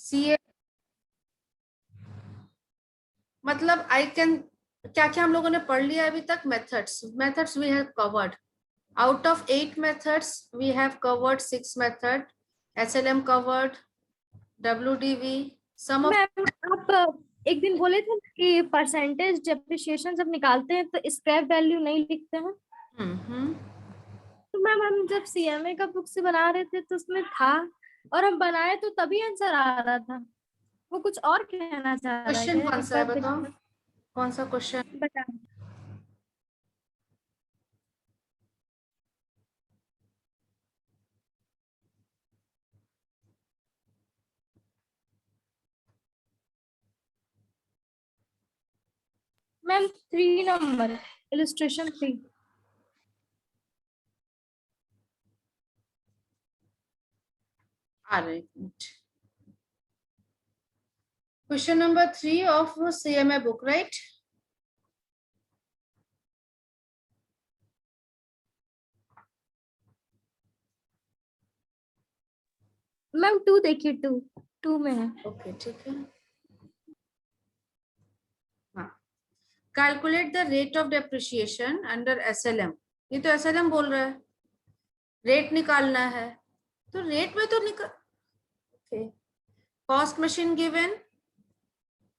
सी मतलब I can, क्या क्या हम लोगों ने पढ़ लिया अभी तक? Methods we have covered. Out of 8 methods, we have covered 6 method. SLM covered, WDV, some of. Ma'am आप एक दिन बोले थे कि परसेंटेज डेप्रिसिएशन जब निकालते हैं तो स्क्रैप वैल्यू नहीं लिखते हैं। तो मैम हम जब सीएमए का बुक से बना रहे थे तो उसमें था, और हम बनाए तो तभी आंसर आ रहा था। वो कुछ और कहना चाह रहा है क्वेश्चन क्या? कौन एक सा है बार बताओ? कौन सा क्वेश्चन? बता। Ma'am 3 number, illustration 3। आ रहे question number 3 of CMA book, right? Ma'am 2 देखिए, 2 में है। ओके ठीक है. हाँ, calculate the rate of depreciation under SLM. ये तो SLM बोल रहा है, रेट निकालना है. तो रेट में तो निकाल. Okay. Cost machine given,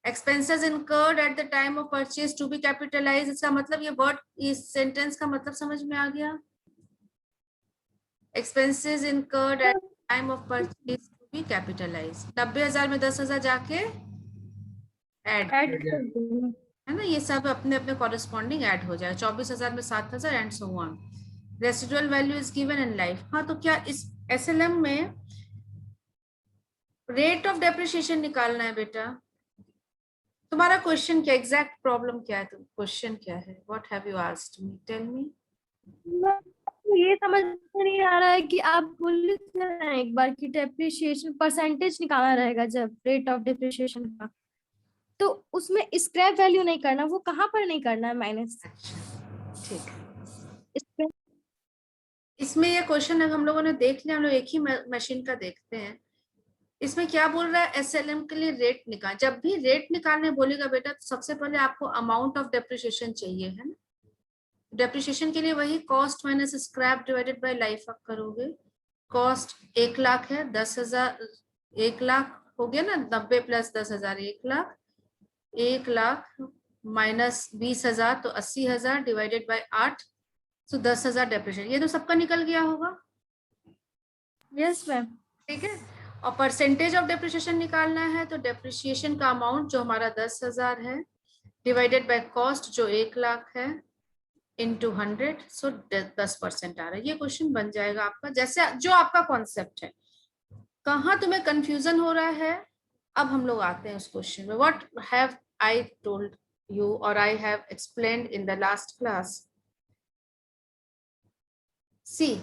expenses incurred at the time of purchase to be capitalized. इसका मतलब ये वर्ड, इस सेंटेंस का मतलब समझ में आ गया? expenses incurred at the time of purchase to be capitalized. 90,000 में 10,000 जाके ऐड है ना, ये सब अपने अपने कॉरेस्पॉन्डिंग ऐड हो जाए. 24,000 में 7,000 and so on. Residual value is given in life. हाँ, तो क्या इस SLM में रेट ऑफ डेप्रिसिएशन निकालना है बेटा? तुम्हारा क्वेश्चन क्या, एग्जैक्ट प्रॉब्लम क्या है? क्वेश्चन क्या है? What have you asked me? Tell me. ये समझ में नहीं आ रहा है कि आप बोले थे ना एक बार कि डेप्रिसिएशन परसेंटेज निकालना रहेगा जब रेट ऑफ डेप्रिसिएशन का, तो उसमें स्क्रैप वैल्यू नहीं करना, वो कहाँ पर नहीं करना है माइनस? अच्छा ठीक है. स्क्रैप इसमें ये क्वेश्चन हम लोगों ने देख लिया, हम लोग एक ही मशीन का देखते हैं. इसमें क्या बोल रहा है? SLM के लिए रेट निकाल. जब भी रेट निकालने बोलेगा बेटा, तो सबसे पहले आपको अमाउंट ऑफ डेप्रिसिएशन चाहिए, है ना? डेप्रिसिएशन के लिए वही cost minus scrap divided by life आप करोगे. कॉस्ट 1 लाख है, 10,000 1 लाख हो गया ना, 90 प्लस 10,000 1 लाख. 1 लाख माइनस 20,000 तो 80,000 डिवाइडेड बाय 8, तो 10,000 डेप्रिसिएशन. ये तो सबका निकल गया होगा. Yes ma'am. ठीक है. और परसेंटेज ऑफ डेप्रिसिएशन निकालना है, तो डेप्रिसिएशन का अमाउंट जो हमारा 10,000 है डिवाइडेड बाय कॉस्ट जो 1 लाख है इंटू 100, सो 10% आ रहा है. ये क्वेश्चन बन जाएगा आपका, जैसे जो आपका कॉन्सेप्ट है. कहाँ तुम्हें कंफ्यूजन हो रहा है? अब हम लोग आते हैं उस क्वेश्चन में. What have I told you और I have explained in the last class. See,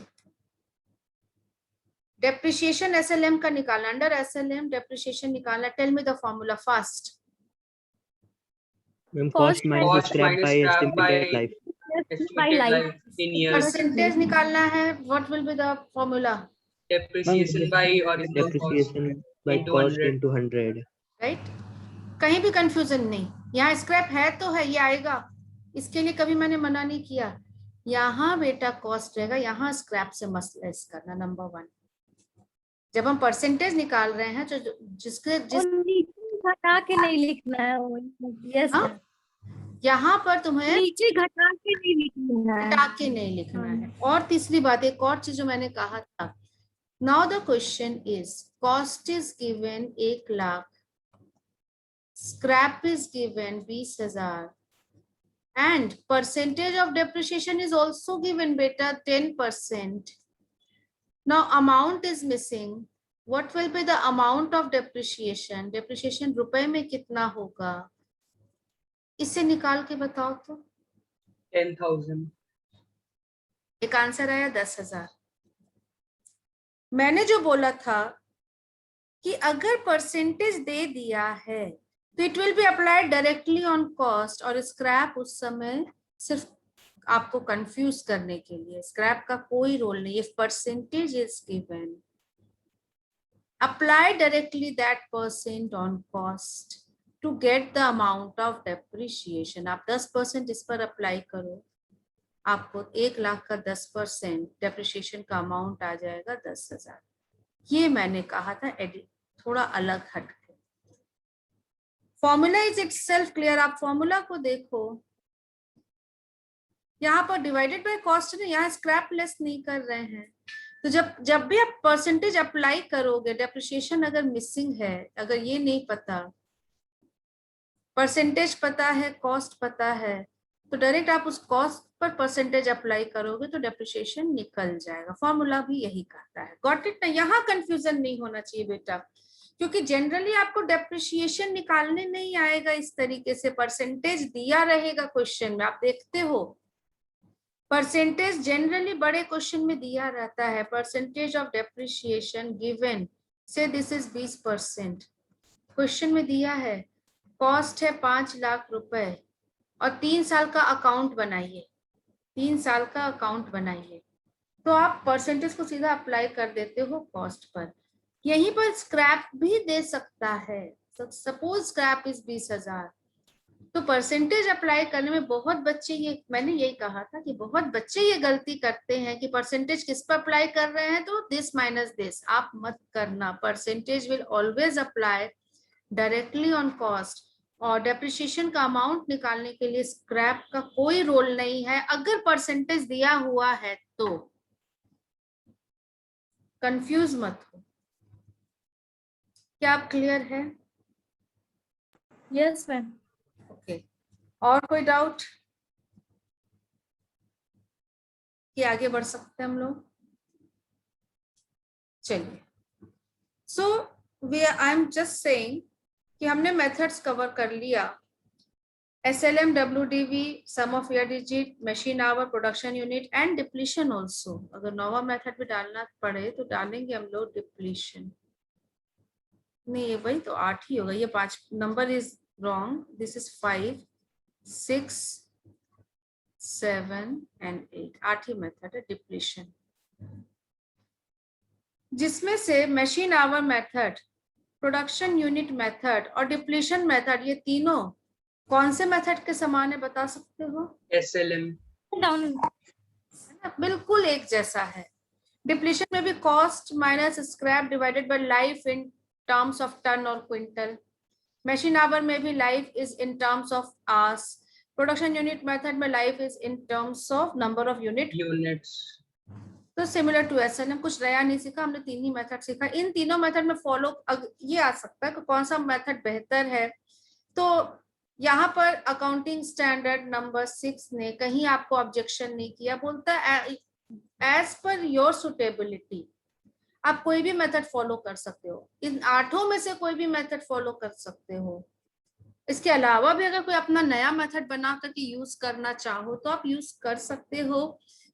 depreciation SLM का निकालना, अंडर SLM डेप्रिसिएशन निकालना. Tell me the formula fast. Cost Cost minus scrap by estimated life in years. Percentage निकालना है. What will be the formula? Depreciation by original cost into 100. 100. Right. कहीं भी confusion नहीं. यहाँ scrap है तो है, ये आएगा. इसके लिए कभी मैंने मना नहीं किया. यहाँ बेटा कॉस्ट रहेगा, यहाँ स्क्रैप से मस्त लेस करना. नंबर 1, जब हम परसेंटेज निकाल रहे हैं, तो जिसके घटा के नहीं लिखना है। यस हाँ, यहाँ पर तुम्हें नीचे घटा के नहीं लिखना है, घटा के नहीं लिखना है. और तीसरी बात, एक और चीज जो मैंने कहा था, now the question is cost is given 1 lakh, scrap is given 20,000 and percentage of depreciation is also given beta 10%. Now amount is missing. What will be the amount of depreciation? Depreciation रुपए में कितना होगा? इसे निकाल के बताओ तो. 10,000. एक आंसर आया 10,000. मैंने जो बोला था कि अगर परसेंटेज दे दिया है तो it will be applied directly on cost, और स्क्रैप उस समय सिर्फ आपको कंफ्यूज करने के लिए. स्क्रैप का कोई रोल नहीं. If percentage is given, apply directly that percent on cost to get the amount of depreciation. आप 10% इस पर अप्लाई करो, आपको 1 लाख का 10% डेप्रिसिएशन का अमाउंट आ जाएगा 10,000। ये मैंने कहा था थोड़ा अलग हट के। Formula is itself clear. आप फॉर्मूला को देखो, यहाँ पर डिवाइडेड बाय कॉस्ट है, यहाँ स्क्रैप लेस नहीं कर रहे हैं। तो जब भी आप परसेंटेज अप्लाई करोगे, डेप्रिसिएशन अगर मिसिंग है, अगर ये नहीं पता, परसेंटेज पता है, कॉस्ट पता है, तो डायरेक्ट आप उस कॉस्ट पर परसेंटेज अप्लाई करोगे तो डेप्रिसिएशन निकल जाएगा। फॉर्मूला भी यही कहता है। गॉट इट ना? यहाँ कंफ्यूजन नहीं होना चाहिए बेटा, क्योंकि जनरली आपको डेप्रिसिएशन निकालने नहीं आएगा इस तरीके से। परसेंटेज दिया रहेगा क्वेश्चन में, आप देखते हो परसेंटेज जनरली बड़े क्वेश्चन में दिया रहता है। परसेंटेज ऑफ डेप्रिसिएशन गिवन, से दिस इज 20%, क्वेश्चन में दिया है। कॉस्ट है 5 लाख रुपए और 3 साल का अकाउंट बनाइए, 3 साल का अकाउंट बनाइए, तो आप परसेंटेज को सीधा अप्लाई कर देते हो कॉस्ट पर। यहीं पर स्क्रैप भी दे सकता है। सपोज स्क्रैप इज 20,000, तो परसेंटेज अप्लाई करने में बहुत बच्चे, ये मैंने यही कहा था कि बहुत बच्चे ये गलती करते हैं कि परसेंटेज किस पर अप्लाई कर रहे हैं, तो दिस माइनस दिस। आप मत करना, percentage will always apply directly on cost. और डेप्रिसिएशन का अमाउंट निकालने के लिए स्क्रैप का कोई रोल नहीं है अगर परसेंटेज दिया हुआ है तो। कंफ्यूज मत हो। क्या आप क्लियर है? Yes ma'am. ओके, और कोई डाउट कि आगे बढ़ सकते हैं हम लोग? चलिए, so I am just saying कि हमने मेथड्स कवर कर लिया। SLM, WDV, sum of year digit, machine hour, production unit and depletion also. अगर नौवा मेथड भी डालना पड़े तो डालेंगे हम लोग डिप्लीशन। नहीं, ये वही तो 8 ही होगा। ये 5 number is wrong, this is 5, 6, 7 and 8, 8 he method है डिप्लीशन, जिसमें से machine our method, production unit method और डिप्लीशन मेथड, ये तीनों कौन से मेथड के समान है बता सकते हो? SLM। बिल्कुल एक जैसा है। डिप्लीशन में भी cost minus scrap divided by life in terms of ton और क्विंटल। मशीन आवर में भी life is in terms of hours. Production unit method में life is in terms of number of units. तो similar to SLM, कुछ नया नहीं सीखा हमने, 3 ही मेथड सीखा। इन तीनों मेथड में फॉलो ये आ सकता है कि कौन सा मेथड बेहतर है। तो यहाँ पर अकाउंटिंग स्टैंडर्ड नंबर 6 ने कहीं आपको ऑब्जेक्शन नहीं किया, बोलता है एज पर योर सुटेबिलिटी आप कोई भी मेथड फॉलो कर सकते हो। इन 8 में से कोई भी मेथड फॉलो कर सकते हो। इसके अलावा भी अगर कोई अपना नया मेथड बना करके यूज करना चाहो तो आप यूज कर सकते हो।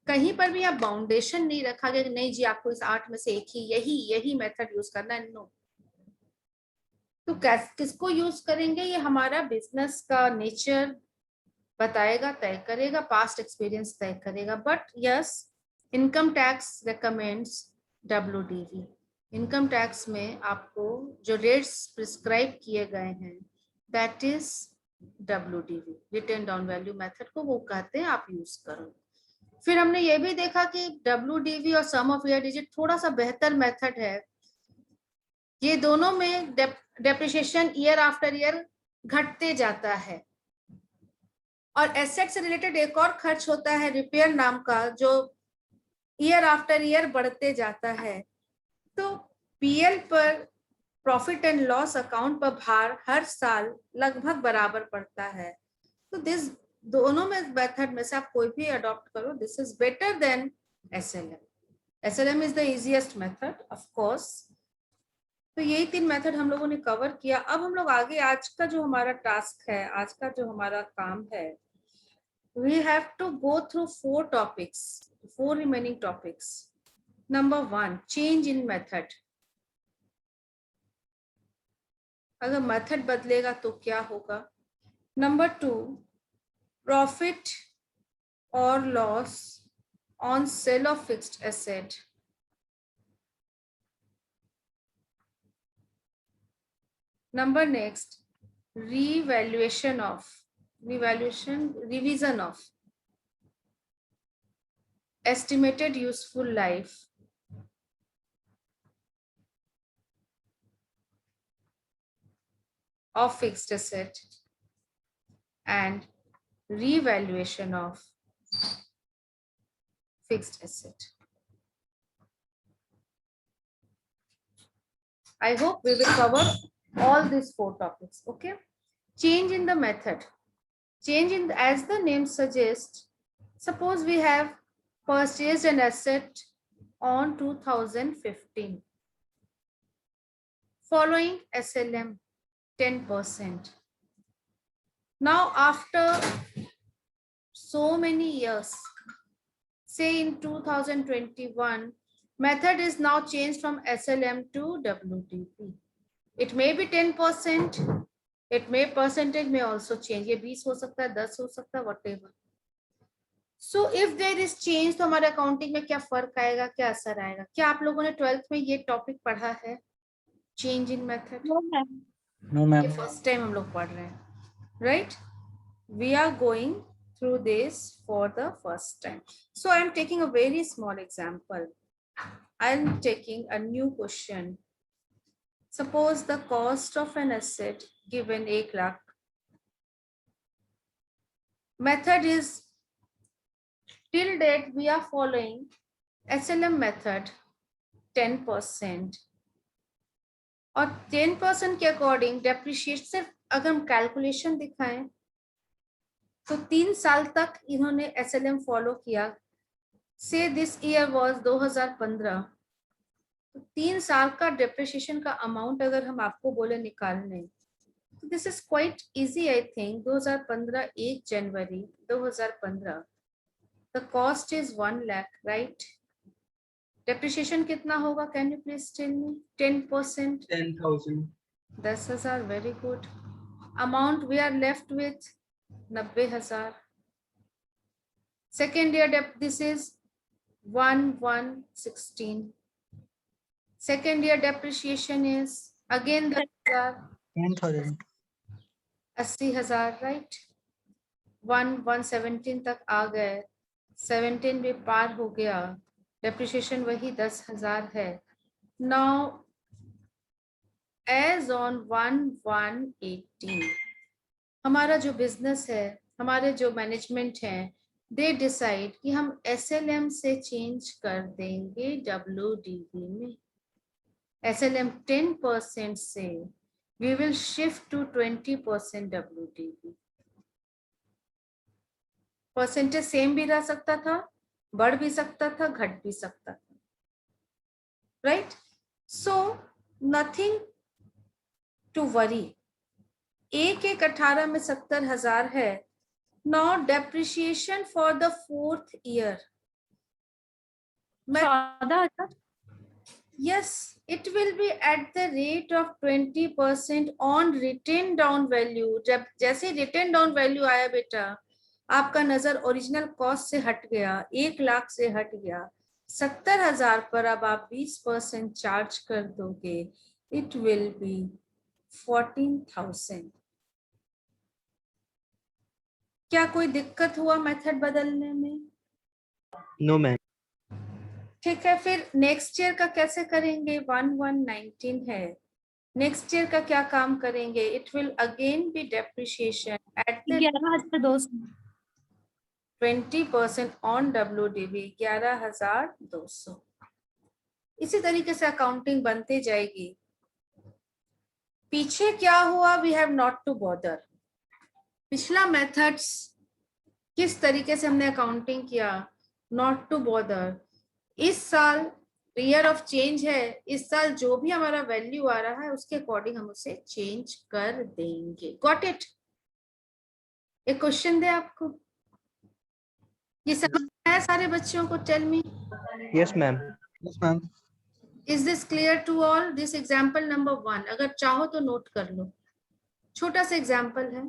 कहीं पर भी आप बाउंडेशन नहीं रखा गया कि नहीं जी आपको इस 8 में से एक ही यही मेथड यूज करना है। नो, तो किसको यूज करेंगे ये हमारा बिजनेस का नेचर बताएगा, तय करेगा, पास्ट एक्सपीरियंस तय करेगा। But yes, income tax recommends WDV। Income tax में आपको जो रेट्स प्रिस्क्राइब किए गए हैं that is WDV, written down value method को वो कहते हैं, आप यूज करो। फिर हमने ये भी देखा कि WDV और सम ऑफ ईयर डिजिट थोड़ा सा बेहतर मेथड है। ये दोनों में डेप्रिसिएशन ईयर आफ्टर ईयर घटते जाता है। और एसेट से रिलेटेड एक और खर्च होता है रिपेयर नाम का, जो ईयर आफ्टर ईयर बढ़ते जाता है। तो PL पर, प्रॉफिट एंड लॉस अकाउंट पर भार हर साल लगभग बराबर पड़ता है। तो दिस दोनों में मेथड में से आप कोई भी अडॉप्ट करो, this is better than SLM। SLM is the easiest method of course. तो यही 3 मेथड हम लोगों ने कवर किया। अब हम लोग आगे, आज का जो हमारा टास्क है, आज का जो हमारा काम है, we have to go through 4 topics, 4 remaining topics. Number 1, change in method. अगर मेथड बदलेगा तो क्या होगा? Number 2, profit or loss on sale of fixed asset. Number next, revision of estimated useful life of fixed asset and revaluation of fixed asset. I hope we will cover all these 4 topics. Okay. Change in the method. Change in, as the name suggests, suppose we have purchased an asset on 2015 following SLM 10%. Now after so many years, say in 2021, method is now changed from SLM to WDV. It may be 10%, it may percentage may also change. ये 20 हो सकता है, 10 हो सकता है, whatever. So if there is change, तो हमारे accounting में क्या फर्क आएगा, क्या असर आएगा? क्या आप लोगों ने 12th में ये टॉपिक पढ़ा है, change in method? No ma'am. First time हम लोग पढ़ रहे हैं, right? We are going through this for the first time. So I am taking a very small example. I am taking a new question. Suppose the cost of an asset given 1 lakh. Method is, till date we are following SLM method 10%. और 10% के according depreciate, सिर्फ अगर हम calculation दिखाएं तो 3 साल तक इन्होंने SLM फॉलो किया. से दिस ईयर वाज 2015, तो 3 साल का डेप्रिशिएशन का अमाउंट अगर हम आपको बोले निकालने, तो this is quite easy. I think 2015 1 January 2015 the cost is 1 lakh, right? Depreciation कितना होगा? Can you please tell me? 10%, 10,000. 10,000. Very good. Amount we are left with 90,000. Second year dep, this is 1,116. Second year depreciation is again 10,000. 80,000, right? 1,117 तक आ गए, 17 भी पार हो गया, depreciation वही 10,000 है. Now as on 1/1/18 हमारा जो बिजनेस है, हमारे जो मैनेजमेंट है, दे डिसाइड कि हम SLM से चेंज कर देंगे WDV में. SLM 10% से we will shift to 20% WDV. Percentage same भी रह सकता था, बढ़ भी सकता था, घट भी सकता था, right? So nothing to worry. 1/18 में 70,000 है. Now depreciation for the 4th year. 14,000. Yes, it will be at the rate of 20% on written down value. जब जैसे written down value आया बेटा, आपका नजर ओरिजिनल कॉस्ट से हट गया, 1 लाख से हट गया, 70,000 पर अब आप 20% चार्ज कर दोगे, it will be 14,000. क्या कोई दिक्कत हुआ मेथड बदलने में? No ma'am. ठीक है. फिर नेक्स्ट ईयर का कैसे करेंगे? 1/1/19 है. नेक्स्ट ईयर का क्या काम करेंगे? It will again be depreciation at the 11,200. 20% on WDV, 11,200. इसी तरीके से अकाउंटिंग बनती जाएगी. पीछे क्या हुआ? We have not to bother. पिछला मेथड्स किस तरीके से हमने अकाउंटिंग किया, नॉट टू बॉदर. इस साल ईयर ऑफ चेंज है, इस साल जो भी हमारा वैल्यू आ रहा है उसके अकॉर्डिंग हम उसे चेंज कर देंगे. Got it? एक क्वेश्चन दे आपको, ये समझ आया सारे बच्चों को? Tell me. Yes ma'am. Yes ma'am. Is this clear to all? This example number 1, अगर चाहो तो नोट कर लो. छोटा सा एग्जाम्पल है,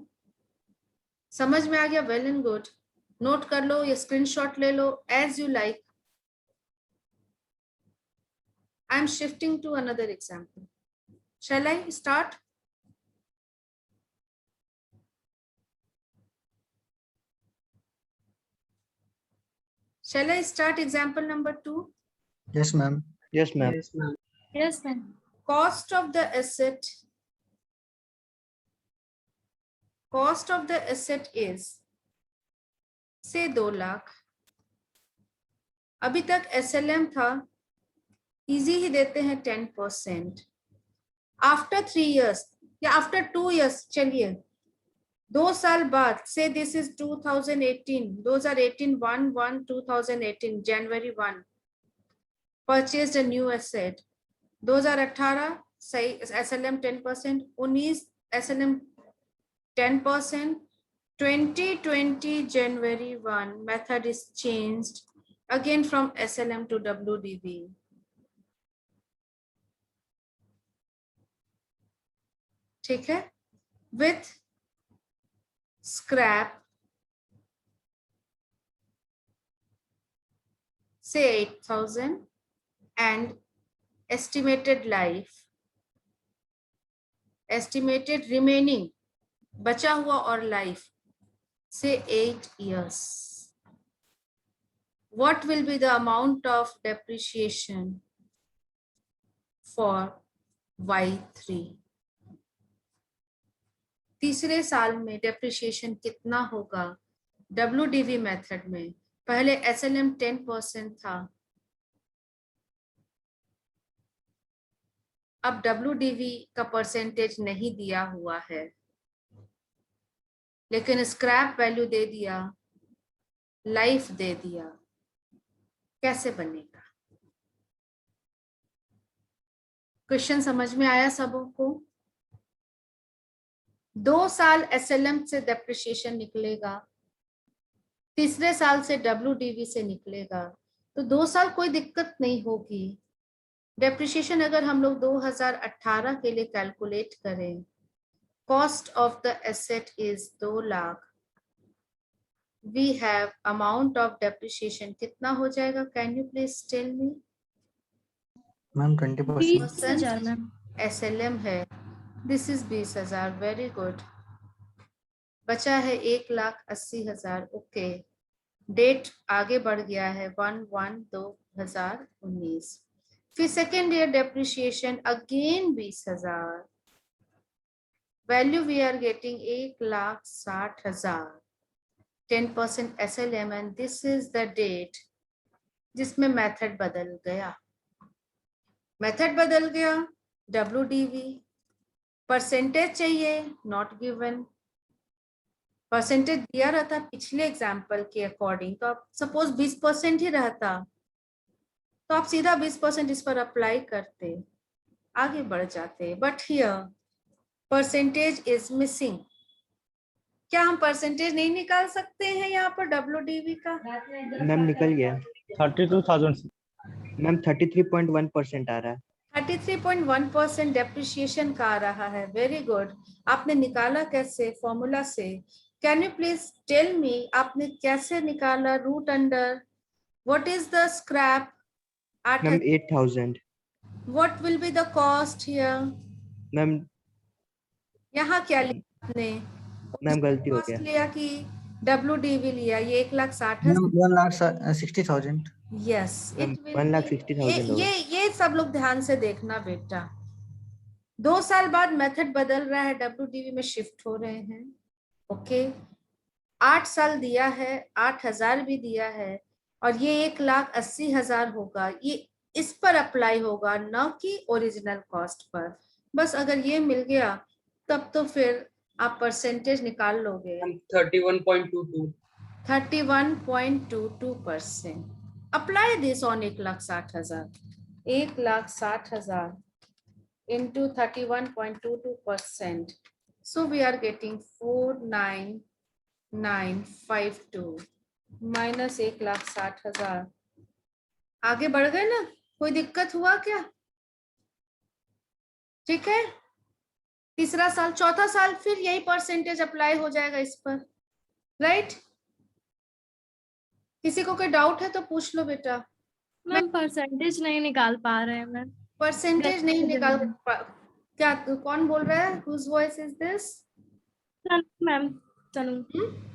समझ में आ गया? Well and good. नोट कर लो या स्क्रीनशॉट ले लो, as you like. I am shifting to another example. Shall I start? Shall I start example number 2? Yes, ma'am. Yes, ma'am. Yes, ma'am. Yes, ma'am. Cost of the asset is say 2 lakh. अभी तक SLM था, easy ही देते हैं 10%. After 3 years या after 2 years, चलिए 2 साल बाद, से this is 2018 1/1/2018 January 1 purchased a new asset. 2018 सही SLM 10%, 19 SLM 10%, 2020 January 1 method is changed again from SLM to WDV. ठीक है, with scrap say 8,000 and estimated remaining बचा हुआ और life say 8 years. What will be the amount of depreciation for Y3? तीसरे साल में depreciation कितना होगा WDV मेथड में? पहले SLM 10% था, अब WDV का परसेंटेज नहीं दिया हुआ है, लेकिन स्क्रैप वैल्यू दे दिया, लाइफ दे दिया. कैसे बनेगा? क्वेश्चन समझ में आया सबको? 2 साल SLM से डेप्रिसिएशन निकलेगा, तीसरे साल से WDV से निकलेगा, तो 2 साल कोई दिक्कत नहीं होगी. डेप्रिसिएशन अगर हम लोग 2018 के लिए कैलकुलेट करें, cost of the asset is 2 lakh. We have amount of depreciation कितना हो जाएगा? Can you please tell me? Ma'am 20%. 20,000 ma'am. SLM है, दिस इज 20,000. Very good. बचा है 1,80,000. ओके, डेट आगे बढ़ गया है 1/1/2019. फिर second year depreciation again 20,000. Value we are getting 1,60,000. 10% SLM and this is the date जिसमें मेथड बदल गया. WDV परसेंटेज चाहिए, नॉट गिवन. परसेंटेज दिया रहता पिछले एग्जाम्पल के अकॉर्डिंग, तो आप सपोज 20% ही रहता तो आप सीधा 20% इस पर अप्लाई करते, आगे बढ़ जाते. But here percentage is missing. क्या हम परसेंटेज नहीं निकाल सकते हैं यहाँ पर WDV का? मैम निकल गया. 32,000 मैम 33.1% आ रहा है. 33.1% डेप्रिसिएशन का आ रहा है. Very good. आपने निकाला कैसे? फॉर्मूला से. Can you please tell me आपने कैसे निकाला? Root under what is the scrap? Ma'am 8,000. What will be the cost here? Ma'am यहाँ क्या लिया आपने? मैम गलती हो गया. लिया कि WDV लिया? ये 1,60,000. 1,60,000. Yes, it will 1,60,000. ये सब लोग ध्यान से देखना बेटा. 2 साल बाद मेथड बदल रहा है, WDV में शिफ्ट हो रहे हैं. ओके, 8 साल दिया है, 8,000 भी दिया है, और ये 1,80,000 होगा. ये इस पर अप्लाई होगा, न कि ओरिजिनल कॉस्ट पर. बस अगर ये मिल गया तब तो फिर आप परसेंटेज निकाल लोगे. 31.22. 31.22%. Apply this on 1,60,000. 1,60,000 into 31.22%. So we are getting 49952 minus 1,60,000. आगे बढ़ गए ना? कोई दिक्कत हुआ क्या? ठीक है. तीसरा साल, चौथा साल फिर यही परसेंटेज अप्लाई हो जाएगा इस पर. राइट? किसी को कोई डाउट है तो पूछ लो बेटा. मैम परसेंटेज नहीं निकाल पा रहे हैं मैम. परसेंटेज नहीं निकाल क्या? कौन बोल रहा है? Whose voice is this? Ma'am Tanu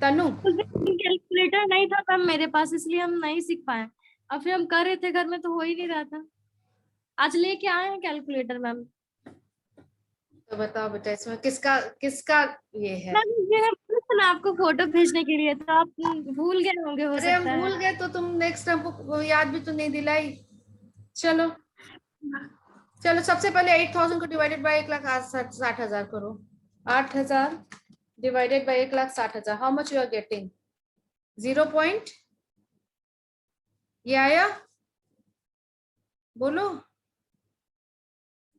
Tanu calculator नहीं था मैम मेरे पास, इसलिए हम नहीं सीख पाए। और फिर हम कर रहे थे घर में तो हो ही नहीं रहा था। आज लेके आए हैं कैलकुलेटर मैम। तो बताओ बेटा इसमें किसका किसका ये है? मैम ये मैं आपको फोटो भेजने के लिए, तो आप भूल गए होंगे, हो अरे हम सकता है। भूल गए तो तुम नेक्स्ट हमको याद भी तो नहीं दिलाई। चलो चलो सबसे पहले 8000 को डिवाइडेड बाय 1,60,000 करो। 8,000 divided by 1,60,000, how much you are getting? 0 point, ये आया? बोलो।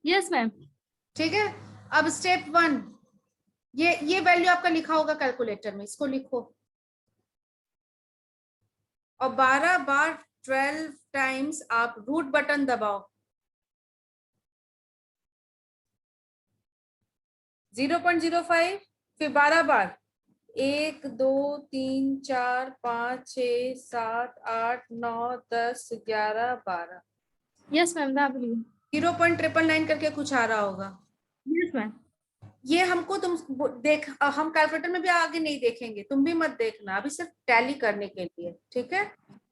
Yes ma'am. ठीक है, अब स्टेप 1, ये वैल्यू आपका लिखा होगा कैलकुलेटर में, इसको लिखो और 12 बार 12 टाइम्स आप रूट बटन दबाओ। 0.05, फिर 12 बार, 1 2 3 4 5 6 7 8 9 10 11 12। यस मैम, 0.999 करके कुछ आ रहा होगा। Yes ma'am. ये हमको तुम देख, हम कैलकुलेटर में भी आगे नहीं देखेंगे, तुम भी मत देखना, अभी सिर्फ टैली करने के लिए, ठीक है।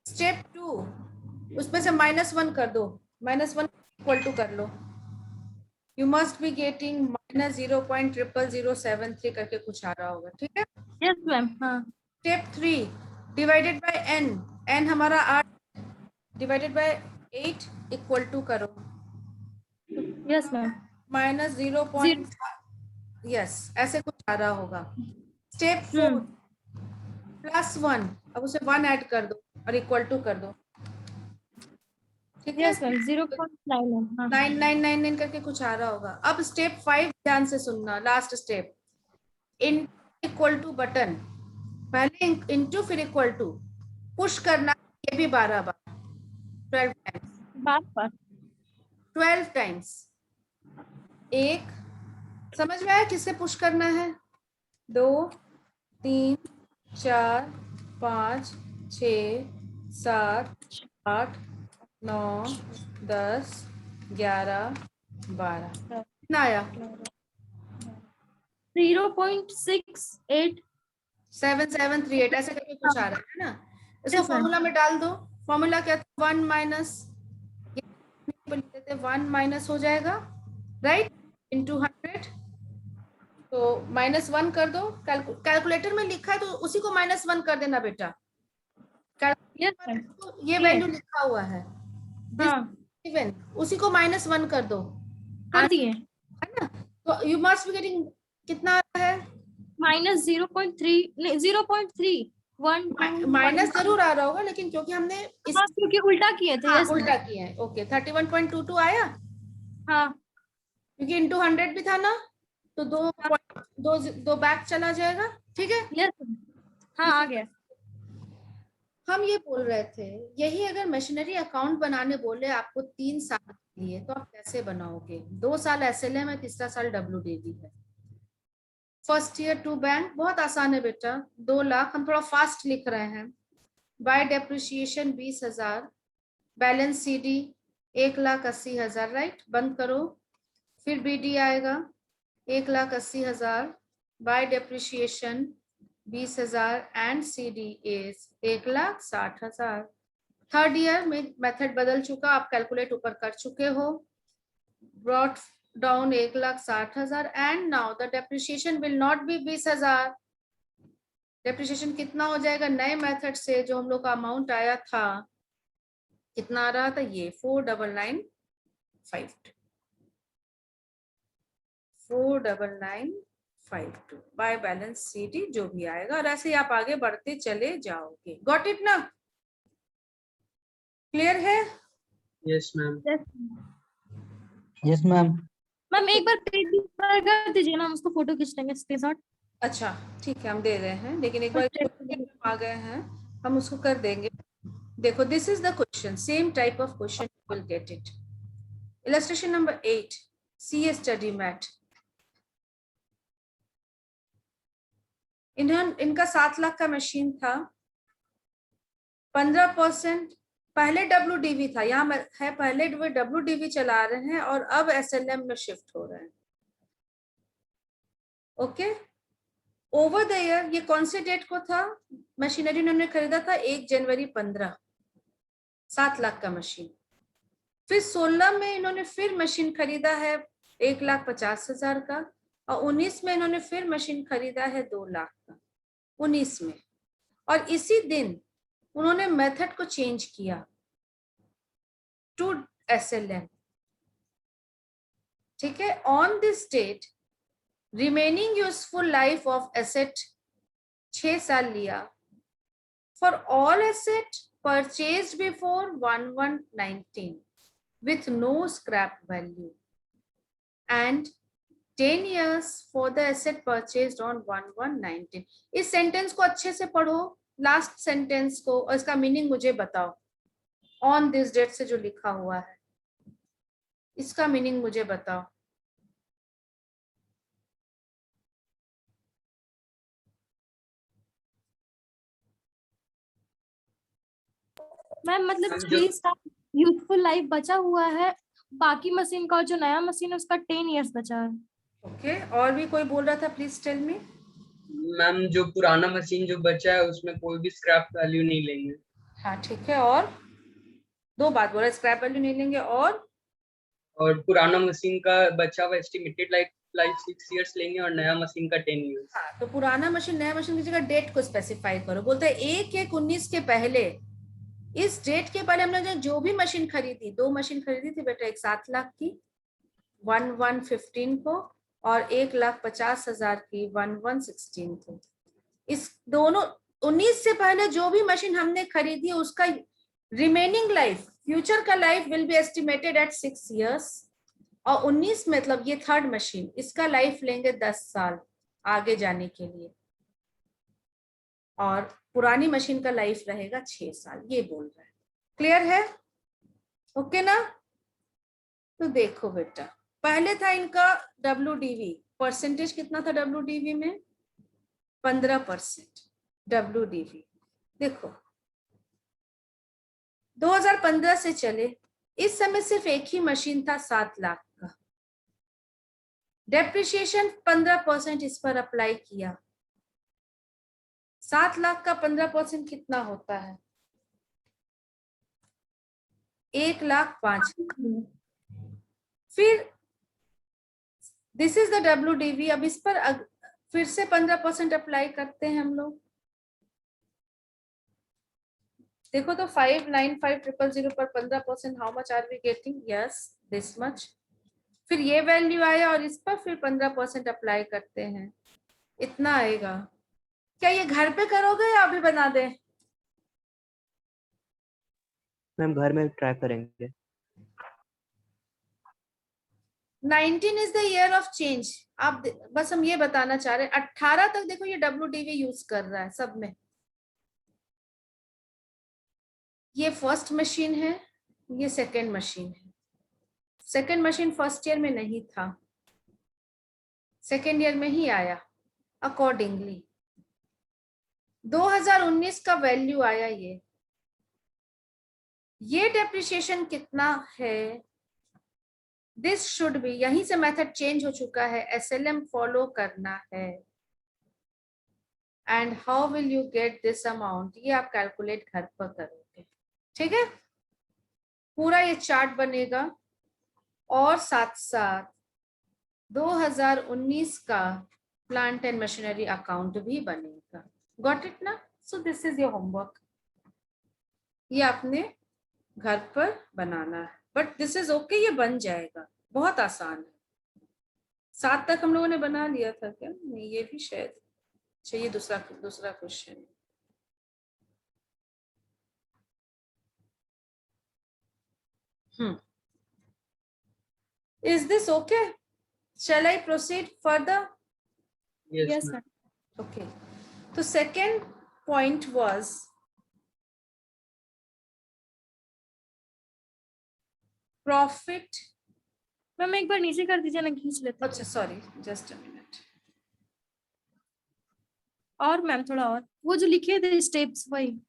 स्टेप 2, उसमें से -1 कर दो, -1 इक्वल टू कर लो। यू मस्ट बी गेटिंग -0.00073 करके कुछ आ रहा होगा, ठीक है। Yes ma'am. हाँ। Step 3 divided by n, n हमारा 8 डिवाइडेड बाय 8 इक्वल टू करो यस मैम। -0. यस, ऐसे कुछ आ रहा होगा। स्टेप 4 +1, अब उसे 1 ऐड कर दो और इक्वल टू कर दो, ठीक है। Yes ma'am, 0.9। 9999 करके कुछ आ रहा होगा। अब स्टेप 5 ध्यान से सुनना, last step, in equal to button, पहले इनटू फिर इक्वल टू, पुश करना, ये भी 12 बार 12 टाइम्स 12 टाइम्स। एक समझ में आया किससे पुश करना है? 2 3 4 5 6 7 8 9 10 11 12, कितना आया? 0.68 ऐसे करके कुछ आ रहा है ना। इसको फॉर्मूला में डाल दो। फॉर्मूला क्या था? 1 माइनस हो जाएगा, राइट, इनटू 100। तो -1 कर दो, कैलकुलेटर में लिखा है तो उसी को -1 कर देना बेटा। ये वैल्यू लिखा हुआ है, गिवन, उसी को -1 कर दो, कर दिए, है ना। तो यू मस्ट बी गेटिंग, कितना आ रहा है? -0.3 नहीं 0.3 माइनस जरूर आ रहा होगा, लेकिन क्योंकि हमने इस क्योंकि उल्टा किए थे। हाँ, उल्टा किया है। ओके, 31.22 आया। हाँ, क्योंकि इनटू 100 भी था ना, तो दो बैक चला जाएगा, ठीक है। यस। हाँ, आ गया। हम ये बोल रहे थे, यही अगर मशीनरी अकाउंट बनाने बोले आपको 3 साल के लिए, तो आप कैसे बनाओगे? 2 साल SLM है, तीसरा साल WDV है। फर्स्ट ईयर टू बैंक, बहुत आसान है बेटा। 2 लाख, हम थोड़ा फास्ट लिख रहे हैं। Bye depreciation 20,000, balance CD 1,80,000, right, बंद करो। फिर BD आएगा 1,80,000, bye depreciation 20,000 and CD is 1,60,000। Third year में मेथड बदल चुका, आप कैलकुलेट ऊपर कर चुके हो। Brought down 1,60,000 and now the depreciation will not be 20,000। Depreciation कितना हो जाएगा? नए मेथड से जो हम लोग का अमाउंट आया था, कितना आ रहा था? ये 49952 49952 बाय बैलेंस CD जो भी आएगा, और ऐसे ही आप आगे बढ़ते चले जाओगे। गॉट इट ना? क्लियर है? Yes ma'am. Yes ma'am. Ma'am एक बार कर दीजिए ना, हम उसको फोटो खींच लेंगे स्क्रीनशॉट। अच्छा ठीक है, हम दे रहे हैं, लेकिन एक बार आ गए हैं हम उसको कर देंगे। देखो, this is the question, same type of question you will get it. Illustration number 8, CA study mat. इनका 7 लाख का मशीन था। 15% पहले WDV था, यहाँ है पहले WDV चला रहे हैं और अब SLM में शिफ्ट हो रहे हैं। ओके, ओवर द ईयर, ये कौन से डेट को था? मशीनरी इन्होंने खरीदा था 1 जनवरी 15, 7 लाख का मशीन। फिर 16 में इन्होंने फिर मशीन खरीदा है 1,50,000 का, और 19 में इन्होंने फिर मशीन खरीदा है 2 लाख का, 19 में। और इसी दिन उन्होंने मेथड को चेंज किया टू SLM। ठीक है, on this date remaining useful life of asset 6 साल लिया for all asset purchased before 1119 with no scrap value, and 10 years for the asset purchased on 1119। इस सेंटेंस को अच्छे से पढ़ो, लास्ट सेंटेंस को, और इसका मीनिंग मुझे बताओ। ऑन दिस डेट से जो लिखा हुआ है, इसका मीनिंग मुझे बताओ। मैम मतलब हम जो 6 साल यूथफुल लाइफ बचा हुआ है, बाकी मशीन का, और जो नया मशीन है उसका 10 इयर्स बचा है। ओके, और भी कोई बोल रहा था? Please tell me. मैम जो पुराना मशीन जो बचा है उसमें कोई भी स्क्रैप वैल्यू नहीं लेंगे। हाँ ठीक है, और 2 बात बोला, स्क्रैप वैल्यू नहीं लेंगे, और पुराना मशीन का बचा हुआ एस्टिमेटेड लाइफ 6 इयर्स लेंगे और नया मशीन का 10 इयर्स। हाँ, तो पुराना मशीन नया मशीन की जगह डेट को स्पेसिफाई करो। बोलते हैं 1/1/19 के पहले, इस डेट के पहले हमने जो भी मशीन खरीदी, 2 मशीन खरीदी थी बेटा, एक 7 लाख की 1115 को, और 1,50,000 की 1116 को। इस दोनों 19 से पहले जो भी मशीन हमने खरीदी उसका रिमेनिंग लाइफ, फ्यूचर का life will be estimated at 6 years, और 19 मतलब ये थर्ड मशीन, इसका लाइफ लेंगे 10 साल आगे जाने के लिए, और पुरानी मशीन का लाइफ रहेगा 6 साल। ये बोल रहा है, क्लियर है? ओके ना? तो देखो बेटा, पहले था इनका WDV, परसेंटेज कितना था WDV में? 15% WDV। देखो 2015 से चले, इस समय सिर्फ एक ही मशीन था 7 लाख का, डेप्रिसिएशन 15% इस पर अप्लाई किया। 7 लाख का 15% कितना होता है? 1,05,000। फिर दिस इज द WDV। अब इस पर फिर से 15% अप्लाई करते हैं हम लोग। देखो तो 5,95,000 पर 15%, how much are we getting? Yes, this much. फिर ये वैल्यू आया और इस पर फिर 15% अप्लाई करते हैं, इतना आएगा। क्या ये घर पे करोगे या अभी बना दे? मैम घर में ट्राई करेंगे। 19 is the year of change. आप बस हम ये बताना चाह रहे हैं, 18 तक देखो ये WDV यूज कर रहा है सब में। ये फर्स्ट मशीन है, ये सेकेंड मशीन है। सेकेंड मशीन फर्स्ट ईयर में नहीं था, सेकेंड ईयर में ही आया। अकॉर्डिंगली 2019 का वैल्यू आया ये डेप्रिसिएशन कितना है? दिस शुड बी, यहीं से मेथड चेंज हो चुका है, SLM फॉलो करना है। And how will you get this amount, ये आप कैलकुलेट घर पर करोगे। ठीक है, पूरा ये चार्ट बनेगा, और साथ साथ 2019 का प्लांट एंड मशीनरी अकाउंट भी बनेगा। गॉट इट ना? सो दिस इज योर होमवर्क, ये आपने घर पर बनाना है, बट दिस इज ओके, ये बन जाएगा, बहुत आसान है। 7 तक हम लोगों ने बना लिया था क्या? नहीं, ये भी शायद। अच्छा, ये दूसरा question. Is this okay? Shall I proceed further? Yes, ma'am. ma'am. Okay. So second point was profit. Ma'am एक बार नीचे कर दीजिए ना, खींच लेते हैं। अच्छा सॉरी, जस्ट अ मिनट। और मैम थोड़ा और, वो जो लिखे थे स्टेप्स वही,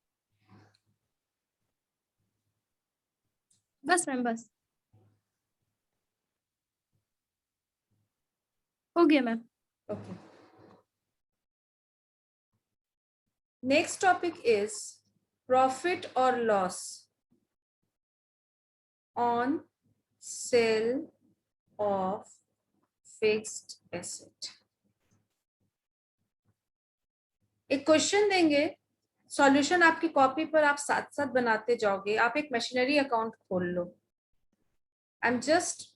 बस मैम बस हो गया ma'am. Okay. Next topic is profit or loss on sale of fixed asset. एक क्वेश्चन देंगे, सॉल्यूशन आपकी कॉपी पर आप साथ साथ बनाते जाओगे. आप एक मशीनरी अकाउंट खोल लो. I'm just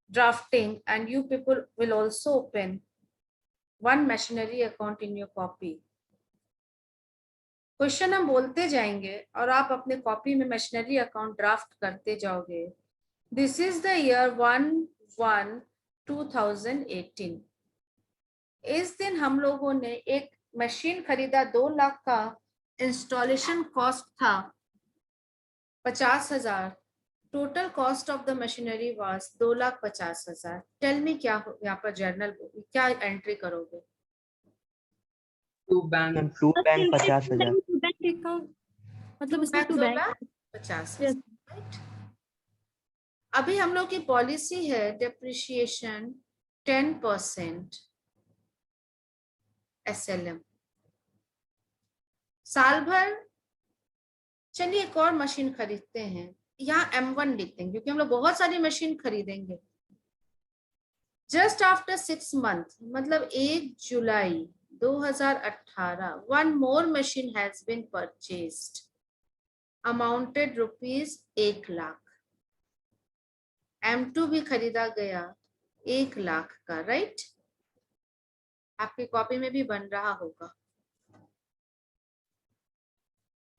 drafting and you people will also open one machinery account in your copy. Question हम बोलते जाएंगे और आप अपने कॉपी में मशीनरी अकाउंट ड्राफ्ट करते जाओगे. This is the year 1/1/2018. इस दिन हम लोगों ने एक मशीन खरीदा. 2 लाख का इंस्टॉलेशन कॉस्ट था 50,000. Total cost of the machinery was 2,50,000. Tell me क्या यहाँ पर जर्नल क्या एंट्री करोगे? To bank. Ma'am to bank 50,000. मतलब इसमें 2 बैंक 50,000. अभी हम लोग की पॉलिसी है डेप्रिसिएशन 10% SLM. साल भर चलिए एक और मशीन खरीदते हैं. यहाँ M1 लिखते हैं क्योंकि हम लोग बहुत सारी मशीन खरीदेंगे. जस्ट आफ्टर 6 month मतलब 1 जुलाई 2018 one more machine has been purchased amounted rupees 1 lakh. M2 भी खरीदा गया 1 लाख का. राइट, आपकी कॉपी में भी बन रहा होगा.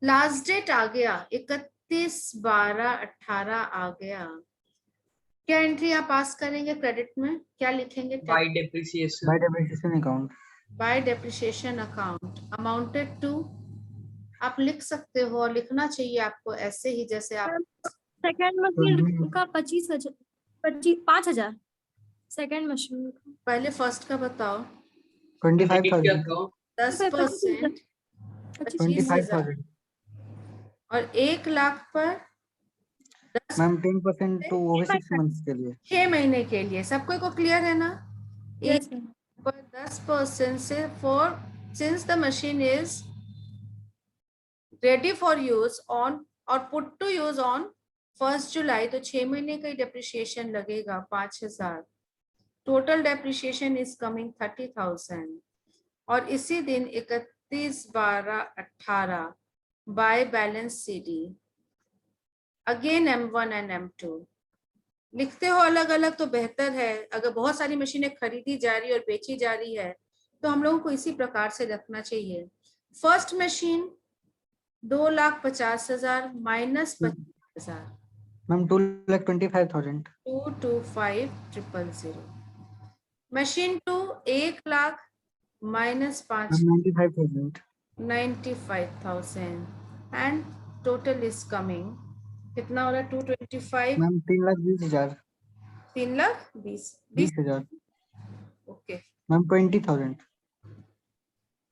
लास्ट डेट आ गया 31/12/18 आ गया. क्या एंट्री आप पास करेंगे? क्रेडिट में क्या लिखेंगे? By depreciation. By depreciation account. By depreciation account amounted to. आप लिख सकते हो और लिखना चाहिए आपको ऐसे ही जैसे आप. सेकंड मशीन का 5,000 सेकंड मशीन का. पहले फर्स्ट का बताओ. 25,000. 10% 25,000. और 1 लाख पर मैम 10% तो वो भी 6 months के लिए. 6 महीने के लिए. सबको को क्लियर है ना? Yes, एक पर 10% से for since the machine is ready for use on or put to use on 1st July तो 6 महीने का डेप्रिसिएशन लगेगा 5,000. Total depreciation is coming 30,000. और इसी दिन 31/12/18 bye balance CD again M1 and M2 लिखते हो अलग अलग तो बेहतर है. अगर बहुत सारी मशीनें खरीदी जा रही है और बेची जा रही है तो हम लोगों को इसी प्रकार से रखना चाहिए. First machine 2,50,000 minus 50,000 ma'am 2,25,000. 225,000. Machine 2 1 lakh minus 5 95,000. 95,000 and total is coming कितना हो रहा है? 225. Ma'am 3,20,000. 3,20,000. Okay. Ma'am 20,000.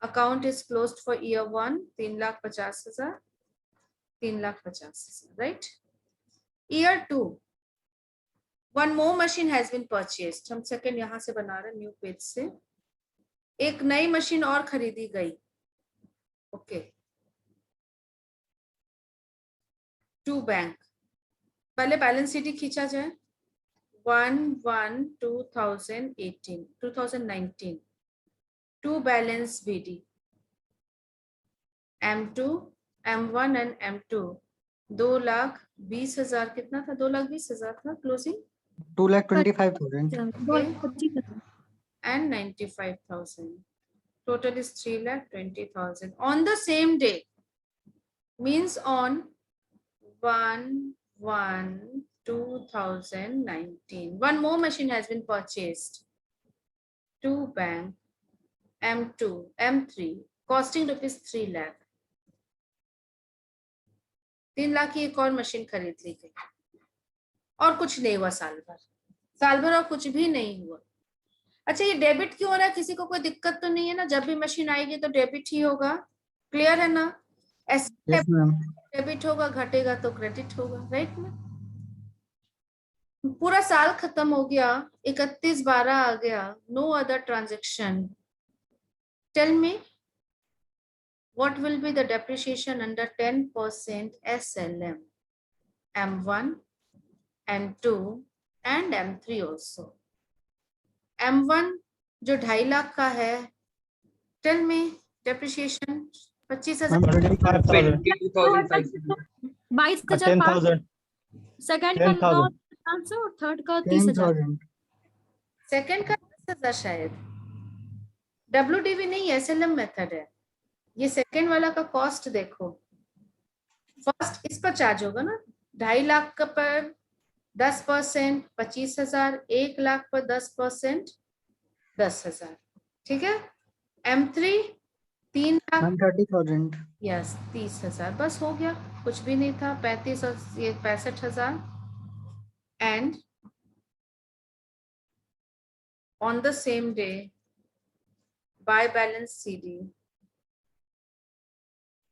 Account is closed for year 1 3,50,000 3,50,000. Right. Year 2 one more machine has been purchased. हम सेकंड यहां से बना रहे न्यू पेज से. एक नई मशीन और खरीदी गई. ओके. To bank. पहले बैलेंस शीट खींचा जाए. 1/1/2019 to balance BD M2 M1 and M2 2,20,000 कितना था? 2,20,000 था closing. 2,25,000. and 95,000. Total is 3,20,000 on the same day. Means on 1/1/2019 one more machine has been purchased. 2 bank M2 M3 costing rupees 3 lakh. 3 lakh की एक और machine खरीद ली गई और कुछ नहीं हुआ साल भर और कुछ भी नहीं हुआ. अच्छा, ये डेबिट क्यों हो रहा है? किसी को कोई दिक्कत तो नहीं है ना? जब भी मशीन आएगी तो डेबिट ही होगा. क्लियर है ना? Yes ma'am. डेबिट होगा, घटेगा तो क्रेडिट होगा. राइट में पूरा साल खत्म हो गया. 31/12 आ गया. No other transaction. Tell me what will be the depreciation under 10% SLM? M1, M2 and M3 also. M1 जो 2.5 लाख का है, टेल मी डेप्रिसिएशन 25,000, 22,500, 22,500, सेकंड का 9,500 और थर्ड का 30,000। 10,000. सेकंड का 10,000 शायद। WDV नहीं, SLM मेथड है ये। सेकंड वाला का कॉस्ट देखो, फर्स्ट इस पर चार्ज होगा ना, 2.5 लाख का पर 10% 25,000, 1 लाख पर 10% 10,000, ठीक है। M3 3 लाख 30,000. यस 30,000, बस हो गया, कुछ भी नहीं था। 35 और ये 65,000। And on the same day by balance CD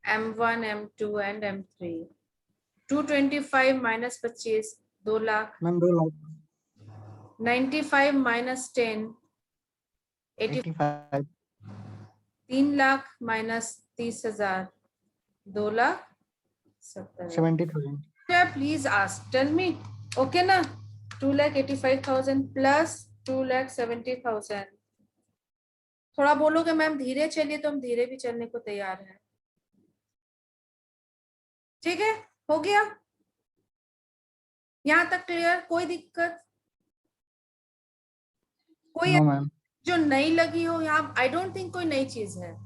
M1, M2 and M3 225 minus 25 2 lakh, ma'am 2 lakh. 95 minus 10 85. 3 lakh minus 30,000 2 lakh 70,000। 70,000. Please ask tell me, okay ना। 2,85,000 प्लस 2,70,000। थोड़ा बोलोगे मैम धीरे चलिए, तो हम धीरे भी चलने को तैयार हैं। ठीक है, हो गया यहाँ तक क्लियर? कोई दिक्कत? कोई नो मैम. जो नई लगी हो यहाँ? आई डोंट थिंक कोई नई चीज है,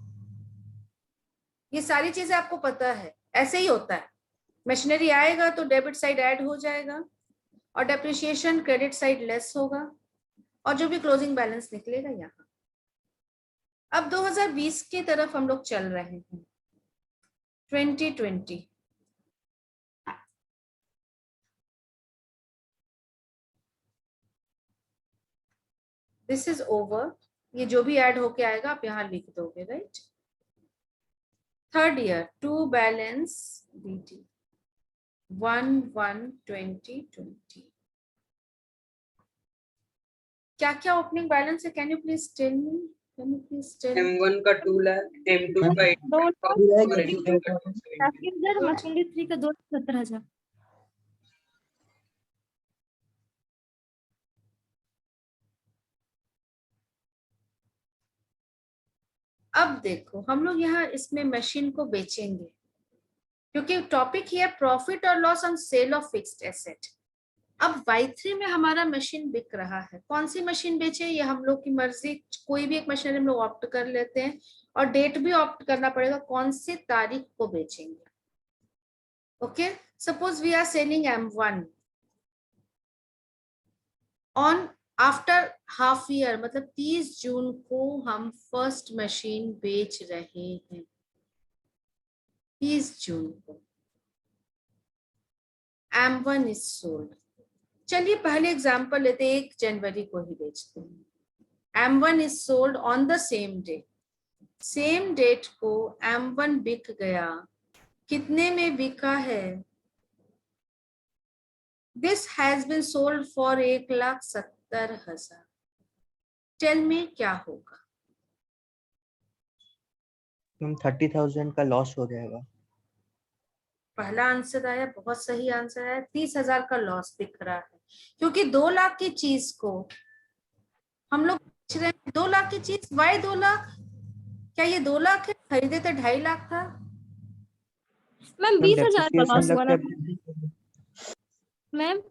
ये सारी चीजें आपको पता है। ऐसे ही होता है, मशीनरी आएगा तो डेबिट साइड ऐड हो जाएगा और डेप्रिसिएशन क्रेडिट साइड लेस होगा और जो भी क्लोजिंग बैलेंस निकलेगा यहाँ। अब 2020 की तरफ हम लोग चल रहे हैं, 2020। दिस इज ओवर, ये जो भी ऐड होके आएगा आप यहाँ लिख दोगे, right. Third year to balance BT 1/1/2020। क्या क्या ओपनिंग बैलेंस है? Can you please tell me? Can you please tell? M1 का 2 लाख, M2 का 8 लाख और M3 का 270,000। मशीनरी 3 का 2,70,000। अब देखो हम लोग यहाँ इसमें मशीन को बेचेंगे क्योंकि टॉपिक ही है प्रॉफिट और loss on sale of fixed asset. अब Y3 में हमारा मशीन बिक रहा है, कौन सी मशीन बेचे ये हम लोग की मर्जी, कोई भी एक मशीन हम लोग ऑप्ट कर लेते हैं और डेट भी ऑप्ट करना पड़ेगा कौन सी तारीख को बेचेंगे। Okay, suppose we are selling M1 on after half year, मतलब 30 जून को हम फर्स्ट मशीन बेच रहे हैं, 30 जून को M1 इज सोल्ड। चलिए पहले एग्जांपल लेते हैं, 1 जनवरी को ही बेचते हैं। M1 is sold on the same day, same date को M1 बिक गया। कितने में बिका है? This has been sold for 1,70,000। Tell me क्या होगा? मैम 30,000 का लॉस हो जाएगा। पहला आंसर आया, बहुत सही आंसर है। 30,000 का लॉस दिख रहा है क्योंकि 2 लाख की चीज को हम लोग बेच रहे हैं। 2 लाख की चीज, वाई 2 लाख? क्या ये 2 लाख है? खरीदे थे 2.5 लाख था। मैम 20,000 का लॉस हुआ ना मैम।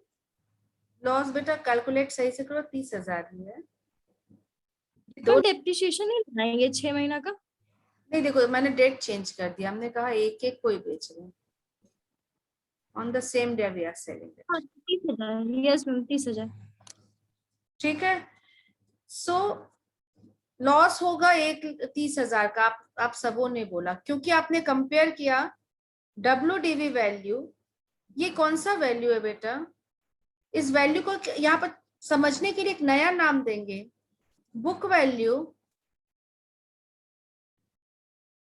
लॉस बेटा कैलकुलेट सही से करो, 30,000 ही है। तो डेप्रिसिएशन ही लगाएंगे 6 महीना का। नहीं देखो मैंने डेट चेंज कर दिया, हमने कहा एक एक कोई बेच रहे हैं। On the same day we are selling it. 30,000, yes ma'am 30,000। ठीक है, सो लॉस होगा 30,000 का। आप सबों ने बोला क्योंकि आपने कंपेयर किया WDV वैल्यू। ये कौन सा वैल्यू है बेटा? इस वैल्यू को यहाँ पर समझने के लिए एक नया नाम देंगे, book value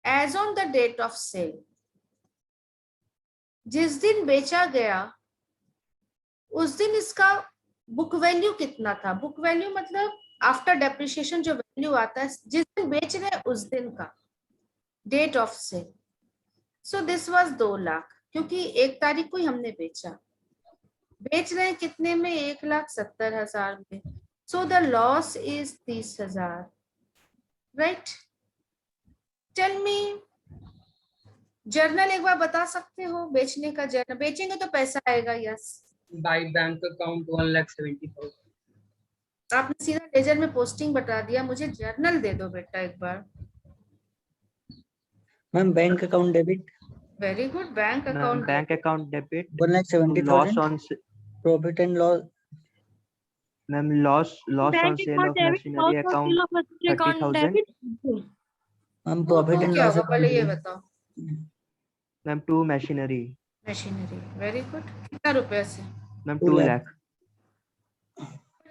as on the date of sale. जिस दिन बेचा गया उस दिन इसका बुक वैल्यू कितना था? बुक वैल्यू मतलब आफ्टर डेप्रिसिएशन जो वैल्यू आता है जिस दिन बेच रहे हैं उस दिन का। Date of sale. So this was 2 lakh, क्योंकि 1 तारीख को ही हमने बेचा। बेच रहे हैं कितने में? 1,70,000 में। So the loss is 30,000, right? Tell me, journal एक बार बता सकते हो? बेचने का जर्नल, बेचेंगे तो पैसा आएगा। Yes, by bank account 1,70,000। आपने सीधा लेजर में पोस्टिंग बता दिया, मुझे जर्नल दे दो बेटा एक बार। Ma'am bank account debit, very good, bank ma'am account. Bank account debit, 1,70,000 loss on profit and loss. Ma'am loss on sale of machinery account 30,000। Ma'am profit and क्या लॉस होगा पहले ये बताओ? Ma'am to machinery, machinery, very good. कितना रुपए से? Ma'am 2 2 lakh. Lakh.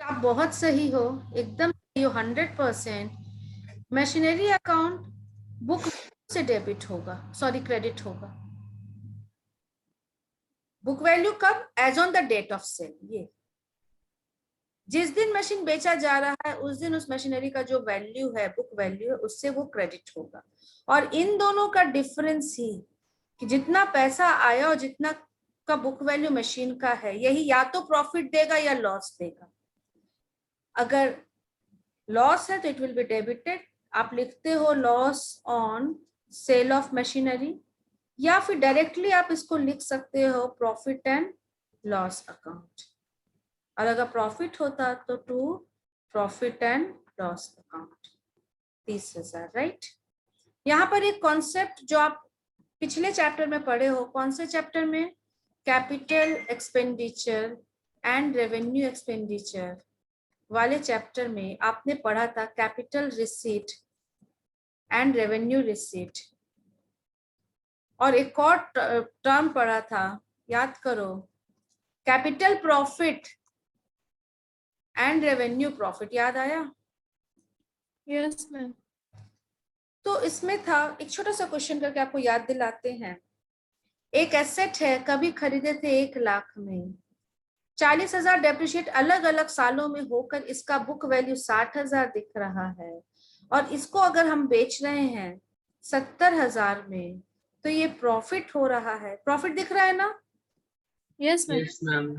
आप बहुत सही हो, एकदम सही हो, 100%। मशीनरी अकाउंट बुक से डेबिट होगा, सॉरी क्रेडिट होगा। बुक वैल्यू कब? As on the date of sale. ये जिस दिन मशीन बेचा जा रहा है उस दिन उस मशीनरी का जो वैल्यू है, बुक वैल्यू है, उससे वो क्रेडिट होगा। और इन दोनों का डिफरेंस ही कि जितना पैसा आया और जितना का बुक वैल्यू मशीन का है, यही या तो प्रॉफिट देगा या लॉस देगा। अगर लॉस है तो इट विल बी डेबिटेड, आप लिखते हो loss on sale of machinery, या फिर डायरेक्टली आप इसको लिख सकते हो प्रॉफिट एंड लॉस अकाउंट। और अगर प्रॉफिट होता तो to profit and loss account 30,000, right? यहाँ पर एक कॉन्सेप्ट जो आप पिछले चैप्टर में पढ़े हो, कौन से चैप्टर में? Capital expenditure and revenue expenditure वाले चैप्टर में आपने पढ़ा था capital receipt and revenue receipt. और एक और टर्म पढ़ा था, याद करो, capital profit and revenue profit. याद आया? Yes ma'am. तो इसमें था एक छोटा सा क्वेश्चन करके आपको याद दिलाते हैं। एक एसेट है, कभी खरीदे थे 1 लाख में, 40,000 डेप्रिशिएट अलग अलग सालों में होकर इसका बुक वैल्यू 60,000 दिख रहा है, और इसको अगर हम बेच रहे हैं 70,000 में, तो ये प्रॉफिट हो रहा है। प्रॉफिट दिख रहा है ना? Yes ma'am. Yes ma'am.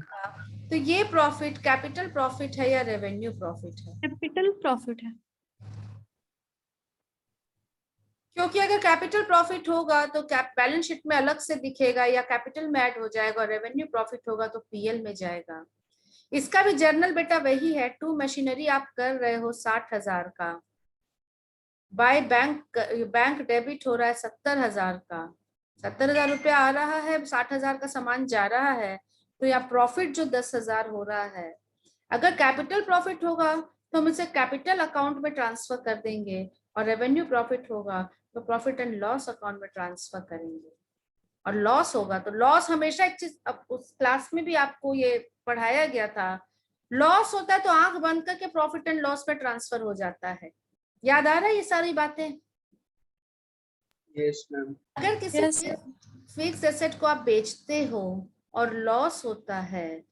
तो ये प्रॉफिट कैपिटल प्रॉफिट है या रेवेन्यू प्रॉफिट है? कैपिटल प्रॉफिट है, क्योंकि अगर कैपिटल प्रॉफिट होगा तो बैलेंस शीट में अलग से दिखेगा या कैपिटल में ऐड हो जाएगा, और रेवेन्यू प्रॉफिट होगा तो पीएल में जाएगा। इसका भी जर्नल बेटा वही है। टू मशीनरी आप कर रहे हो 60,000 का, बाय बैंक डेबिट हो रहा है 70,000 का, 70,000 रुपया आ रहा है, 60,000 का सामान जा रहा है, तो यहाँ प्रॉफिट जो 10,000 हो रहा है। अगर कैपिटल प्रॉफिट होगा तो हम इसे कैपिटल अकाउंट में ट्रांसफर कर देंगे, और रेवेन्यू प्रॉफिट होगा तो प्रॉफिट एंड लॉस अकाउंट में ट्रांसफर करेंगे। और लॉस होगा तो लॉस हमेशा एक चीज, अब उस क्लास में भी आपको ये पढ़ाया गया था, लॉस होता है तो आंख बंद करके प्रॉफिट एंड लॉस में ट्रांसफर हो जाता है। याद आ रहा है ये सारी बातें? Yes ma'am. अगर किसी फिक्स एसेट को आप बेचते हो और लॉस होता है,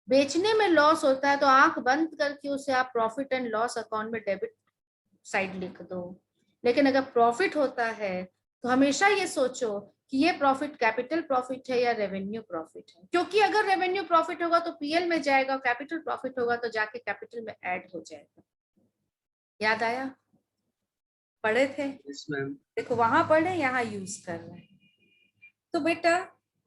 बेचने में लॉस होता है, तो आंख बंद करके उसे आप प्रॉफिट एंड लॉस अकाउंट में डेबिट साइड लिख दो। लेकिन अगर प्रॉफिट होता है तो हमेशा ये सोचो कि ये प्रॉफिट कैपिटल प्रॉफिट है या रेवेन्यू प्रॉफिट है, क्योंकि अगर रेवेन्यू प्रॉफिट होगा तो पीएल में जाएगा, कैपिटल प्रॉफिट होगा तो जाके कैपिटल में ऐड हो जाएगा। याद आया? पढ़े थे? Yes ma'am. देखो वहां पढ़े, यहाँ यूज कर रहे हैं। तो बेटा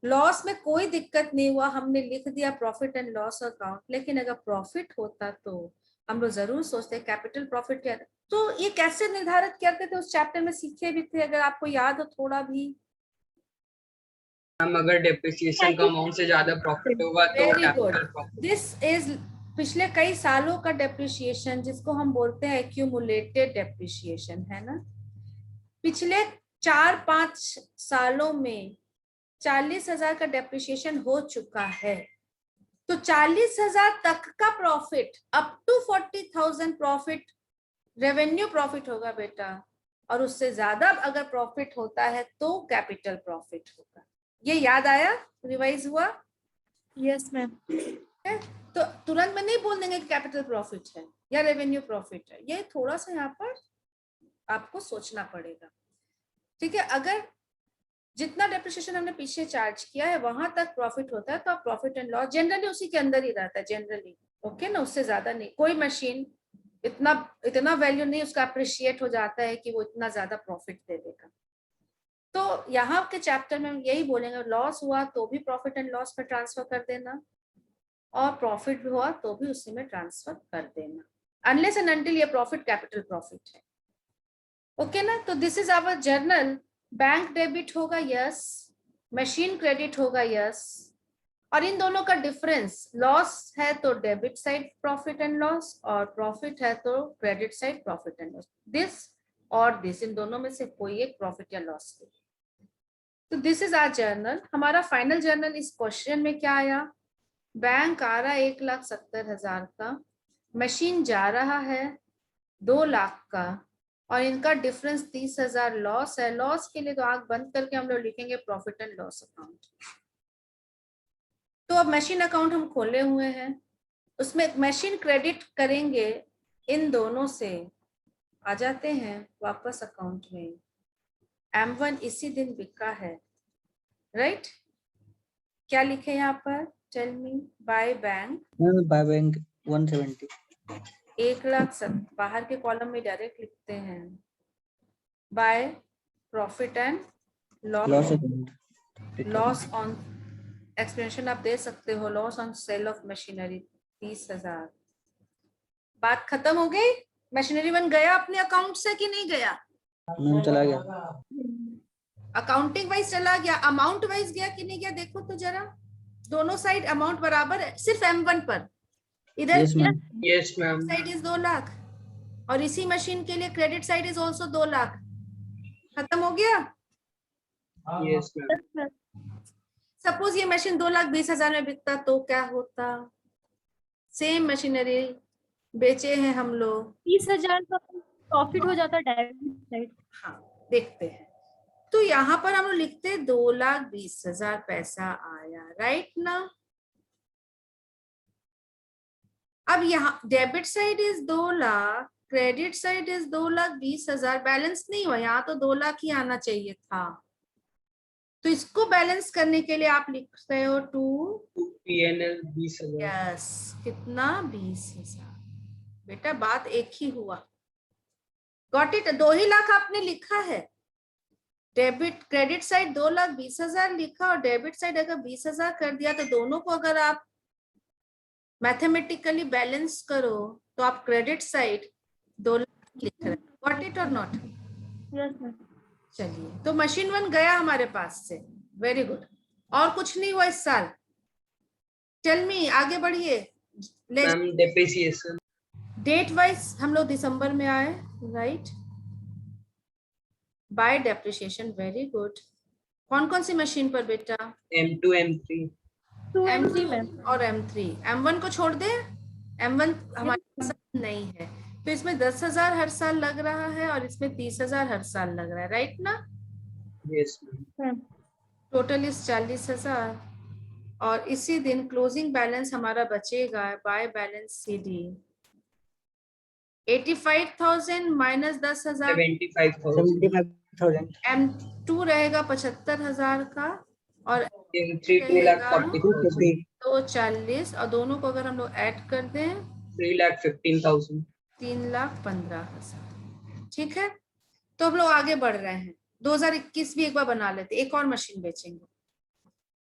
लॉस में कोई दिक्कत नहीं हुआ, हमने लिख दिया प्रॉफिट एंड लॉस अकाउंट। लेकिन अगर प्रॉफिट होता तो हम लोग जरूर सोचते कैपिटल प्रॉफिट क्या, तो ये कैसे निर्धारित करते थे, उस चैप्टर में सीखे भी थे, अगर आपको याद हो थोड़ा भी। हम अगर डेप्रिसिएशन का अमाउंट से ज्यादा प्रॉफिट होगा तो very good, capital profit. This is पिछले कई सालों का डेप्रिसिएशन, जिसको हम बोलते हैं एक्यूमुलेटेड डेप्रिसिएशन, है ना? पिछले 4-5 सालों में 40,000 का डेप्रिसिएशन हो चुका है, तो 40,000 तक का profit, up to 40,000 profit revenue profit होगा बेटा, और उससे ज्यादा अगर प्रॉफिट होता है तो कैपिटल प्रॉफिट होगा। ये याद आया? रिवाइज हुआ? Yes ma'am. तो तुरंत में नहीं बोल देंगे कि कैपिटल प्रॉफिट है या रेवेन्यू प्रॉफिट है, ये थोड़ा सा यहाँ पर आपको सोचना पड़ेगा। ठीक है, अगर जितना डेप्रिसिएशन हमने पीछे चार्ज किया है वहां तक प्रॉफिट होता है तो आप प्रॉफिट एंड लॉस जनरली उसी के अंदर ही रहता है जनरली, ओके ना, उससे ज्यादा नहीं। कोई मशीन इतना वैल्यू नहीं उसका अप्रिशिएट हो जाता है कि वो इतना ज्यादा प्रॉफिट दे देगा। तो यहाँ के चैप्टर में हम यही बोलेंगे, लॉस हुआ तो भी प्रॉफिट एंड लॉस में ट्रांसफर कर देना, और प्रॉफिट हुआ तो भी उसी में ट्रांसफर कर देना, अनलेस एंड अनटिल ये प्रॉफिट कैपिटल प्रॉफिट है, ओके ना। तो this is our journal. Bank debit होगा यस, मशीन क्रेडिट होगा यस, और इन दोनों का डिफरेंस, लॉस है तो debit side profit and loss, और प्रॉफिट है तो credit side profit and loss. This और दिस, इन दोनों में से कोई एक प्रॉफिट या लॉस है। तो दिस इज आवर जर्नल। हमारा फाइनल जर्नल इस क्वेश्चन में क्या आया, बैंक आ रहा है 1,70,000 का, मशीन जा रहा है 2 लाख का, और इनका डिफरेंस 30,000 लॉस है। लॉस के लिए तो आंख बंद करके हम लोग लिखेंगे प्रॉफिट एंड लॉस अकाउंट। तो अब मशीन अकाउंट हम खोले हुए हैं, उसमें मशीन क्रेडिट करेंगे, इन दोनों से आ जाते हैं वापस अकाउंट में। M1 इसी दिन बिका है, राइट? क्या लिखे यहाँ पर, tell me, by bank, by bank 170, 1,00,000 बाहर के कॉलम में डायरेक्ट लिखते हैं, by profit and loss loss, account, loss on explanation आप दे सकते हो, loss on sale of machinery 30,000। बात खत्म हो गई? मशीनरी वन गया अपने अकाउंट से कि नहीं गया? चला गया, अकाउंटिंग वाइज चला गया, अमाउंट वाइज गया कि नहीं गया देखो तो जरा, दोनों साइड अमाउंट बराबर है, सिर्फ M1 पर, इधर yes ma'am, yes ma'am, side is 2 lakh, और इसी मशीन के लिए credit side is also 2 lakh. खत्म हो गया? यस मैम, सपोज ये मशीन 2,20,000 में बिकता तो क्या होता? सेम मशीनरी बेचे हैं हम लोग, 30,000 का प्रॉफिट हो जाता डेबिट साइड। हाँ देखते हैं। तो यहाँ पर हम लोग लिखते 2,20,000 पैसा आया, राइट ना? अब यहाँ debit side is 2 lakh, credit side is 2,20,000, balance नहीं हुआ, यहाँ तो 2 लाख ही आना चाहिए था। तो इसको बैलेंस करने के लिए आप लिख रहे हो 2 PNL 20,000, यस, कितना 20,000। बेटा बात एक ही हुआ, गॉट इट? 2 ही लाख आपने लिखा है, डेबिट क्रेडिट साइड 2,20,000 लिखा, और डेबिट साइड अगर 20,000 कर दिया, तो दोनों को अगर आप मैथमेटिकली बैलेंस करो तो आप क्रेडिट साइड 2 लाख लिख रहे हैं, गॉट इट और नॉट? Yes ma'am. चलिए, तो मशीन वन गया हमारे पास से, वेरी गुड। और कुछ नहीं हुआ इस साल? टेल मी, आगे बढ़िए। मैम डेप्रिसिएशन, डेट वाइज हम लोग दिसंबर में आए, right? Bye depreciation, very good. कौन कौन सी मशीन पर बेटा? M2 M3, 2 and 3 M2 ma'am. और M3। M1 को छोड़ दे, M1 हमारे साथ नहीं है, तो इसमें 10,000 हर साल लग रहा है, और इसमें 30,000 हर साल लग रहा है, राइट ना? यस मैम, टोटल इज 40,000, और इसी दिन क्लोजिंग बैलेंस हमारा बचेगा bye balance CD 85,000 minus 10,000, 75,000, 75,000, M2 रहेगा 75,000 का, और M3 रहेगा 2,40,000, तो 40, और दोनों को अगर हम लोग ऐड कर दें 3,15,000, 3,15,000, ठीक है? तो हम लोग आगे बढ़ रहे हैं, 2021 भी एक बार बना लेते, एक और मशीन बेचेंगे।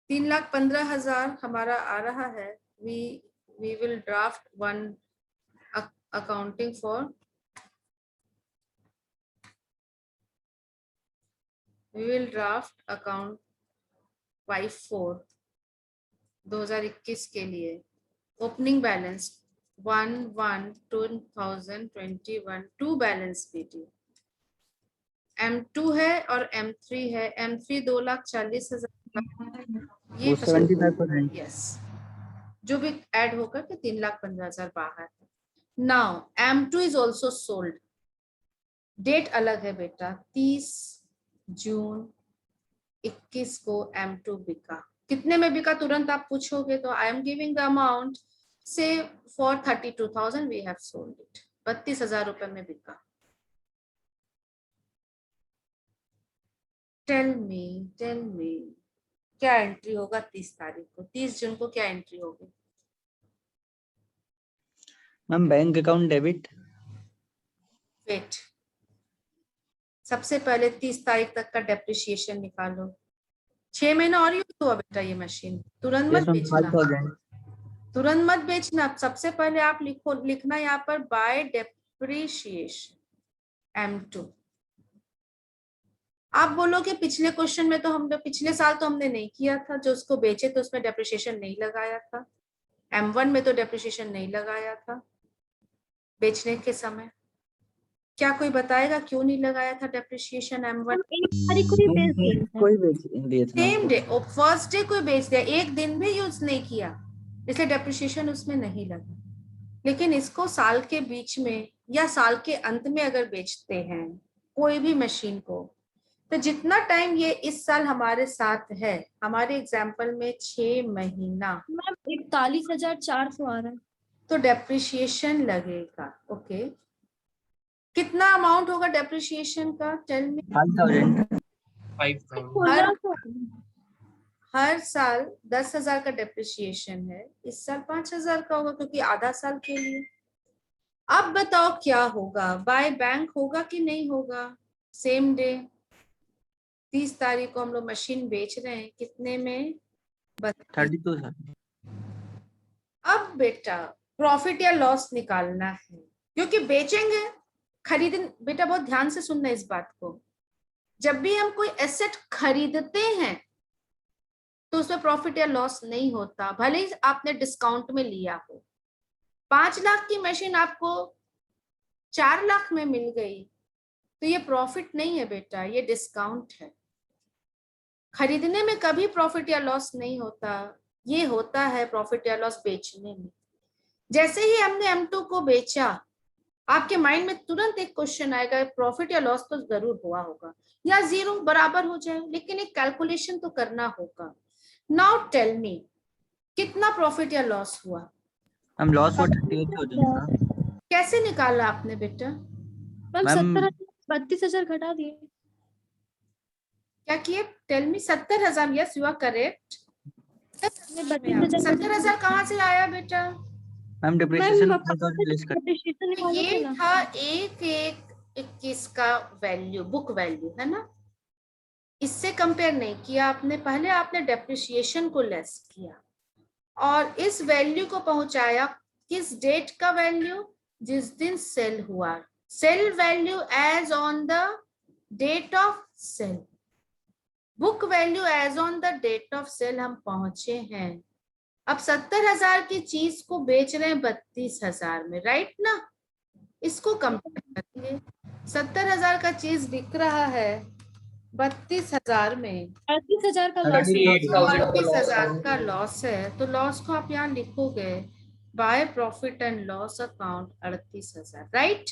3,15,000 हमारा आ रहा है, we will draft one accounting for, we will draft account 54 2021 के लिए। Opening balance 1/1/2021, 2 balance PD, M2 है और M3 है। M3 2,40,000, ये 75%, यस, जो भी ऐड होकर के 3,15,000 बाहर है। Now M2 is also sold, date अलग है बेटा, 30 जून 21 को M2 बिका। कितने में बिका तुरंत आप पूछोगे तो I am giving the amount, say for 32,000 we have sold it, 32,000 रुपए में बिका। टेल मी क्या एंट्री होगा 30 तारीख को, 30 जून को क्या एंट्री होगी? Ma'am bank account debit. Wait, सबसे पहले 30 तारीख तक का डेप्रिसिएशन निकालो। 6 महीना और यूज हुआ बेटा ये मशीन, तुरंत मत बेचना, 5000। तुरंत मत बेचना। सबसे पहले आप लिखना यहाँ पर बाय डेप्रिसिएशन M2। आप बोलोगे पिछले क्वेश्चन में तो हमने, पिछले साल तो हमने नहीं किया था, जो उसको बेचे तो उसमें डेप्रिसिएशन नहीं लगाया था। M1 में तो डेप्रिसिएशन नहीं लगाया था बेचने के समय। क्या कोई बताएगा क्यों नहीं लगाया था डेप्रिसिएशन M1? कोई बेच दिए थे। सेम डे, फर्स्ट डे कोई बेच दिया, एक दिन भी यूज नहीं किया, इसलिए डेप्रिसिएशन उसमें नहीं लगा। लेकिन इसको साल के बीच में या साल के अंत में अगर बेचते हैं कोई भी मशीन को, तो जितना टाइम ये इस साल हमारे साथ है, हमारे एग्जाम्पल में 6 महीना, 41,400 आ रहा है, तो डेप्रिसिएशन लगेगा। ओके, कितना अमाउंट होगा डेप्रिसिएशन का? Tell me. 5000। हर साल 10,000 का डेप्रिसिएशन है, इस साल 5,000 का होगा क्योंकि आधा साल के लिए। अब बताओ क्या होगा, बाय बैंक होगा कि नहीं होगा? सेम डे 30 तारीख को हम लोग मशीन बेच रहे हैं, कितने में? 32,000। अब बेटा प्रॉफिट या लॉस निकालना है, क्योंकि बेचेंगे, खरीद, बेटा बहुत ध्यान से सुनना इस बात को। जब भी हम कोई एसेट खरीदते हैं तो उसमें प्रॉफिट या लॉस नहीं होता, भले ही आपने डिस्काउंट में लिया हो। 5 लाख की मशीन आपको 4 लाख में मिल गई तो ये प्रॉफिट नहीं है बेटा, ये डिस्काउंट है। खरीदने में कभी प्रॉफिट या लॉस नहीं होता, ये होता है प्रॉफिट या लॉस बेचने में। जैसे ही हमने M2 को बेचा, आपके माइंड में तुरंत एक क्वेश्चन आएगा, प्रॉफिट या लॉस तो जरूर हुआ होगा या जीरो बराबर हो जाए, लेकिन एक कैलकुलेशन तो करना होगा। नाउ टेल मी, कितना प्रॉफिट या लॉस हुआ? मैम लॉस हुआ 38,000। कैसे निकाला आपने बेटा? मैम 32,000 घटा दिए। क्या किए? Tell me. 70,000, yes you are correct. 70,000 कहाँ से आया बेटा? मैम डिप्रिसिएशन ये था 1/21 का वैल्यू, बुक वैल्यू है ना, इससे कंपेयर नहीं किया आपने, पहले आपने डेप्रिसिएशन को लेस किया और इस वैल्यू को पहुंचाया किस डेट का वैल्यू? जिस दिन सेल हुआ, sale value as on the date of sale, book value as on the date of sale हम पहुंचे हैं। अब 70,000 की चीज को बेच रहे हैं 32,000 में, राइट ना? इसको कंपेयर करेंगे, 70,000 का चीज बिक रहा है 32,000 में, 38,000 का लॉस, 38,000 का लॉस है, तो लॉस को आप यहाँ लिखोगे by profit and loss account 38,000, right?